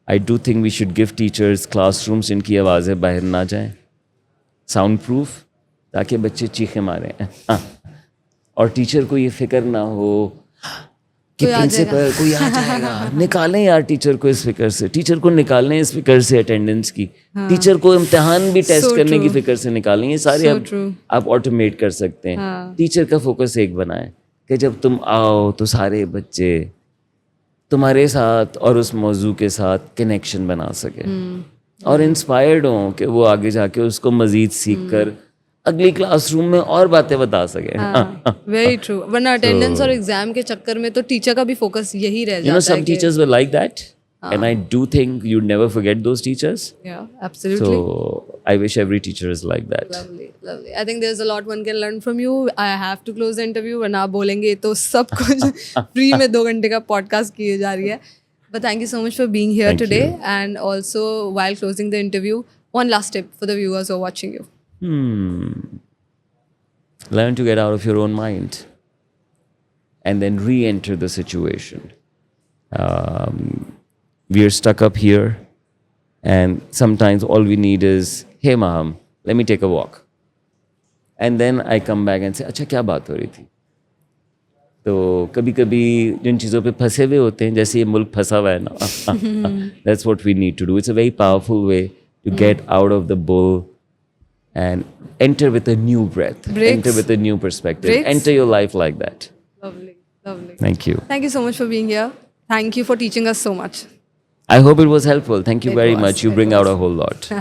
I do think we should give teachers classrooms इनकी आवाज़ें बाहर ना जाएं, साउंड प्रूफ, ताकि बच्चे चीखें मारें. और टीचर को ये फिक्र ना हो कि प्रिंसिपल कोई आ जाएगा, निकालें यार टीचर को इस फिक्र से, टीचर को निकालें इस फिक्र से अटेंडेंस की, टीचर को इम्तिहान भी टेस्ट करने की फिक्र से निकालें, ये सारे आप ऑटोमेट कर सकते हैं। टीचर का फोकस एक बनाएं कि जब तुम आओ तो सारे बच्चे तुम्हारे साथ और उस मौजू के साथ कनेक्शन बना सके और इंस्पायर्ड हों कि वो आगे जाके उसको मज़ीद सीख कर अगली क्लासरूम में और बातें बता सके। वेरी ट्रू, वरना अटेंडेंस और एग्जाम के चक्कर में तो टीचर का भी फोकस यही रह जाता है। You know, some teachers were like that, and I do think you'd never forget those teachers. Yeah, absolutely. So I wish every teacher is like that. Lovely, lovely. I think there's a lot one can learn from you. I have to close the interview, वरना आप बोलेंगे तो सब कुछ free में 2 घंटे का podcast किए जा रही है। But thank you so much for being here Thank today. you. And also, while closing the interview, one last tip for the viewers who are watching you. Learn to get out of your own mind and then re-enter the situation. We are stuck up here, and sometimes all we need is, hey Maham, let me take a walk. And then I come back and say, अच्छा क्या बात हो रही थी? तो कभी कभी जिन चीज़ों पे फंसे हुए होते हैं, जैसे ये मुल्क फंसा हुआ है ना, that's what we need to do. It's a very powerful way to get out of the bull and enter with a new breath, enter with a new perspective, enter your life like that. Lovely, lovely. Thank you. Thank you so much for being here. Thank you for teaching us so much. I hope it was helpful. Thank you very much. You bring out a whole lot.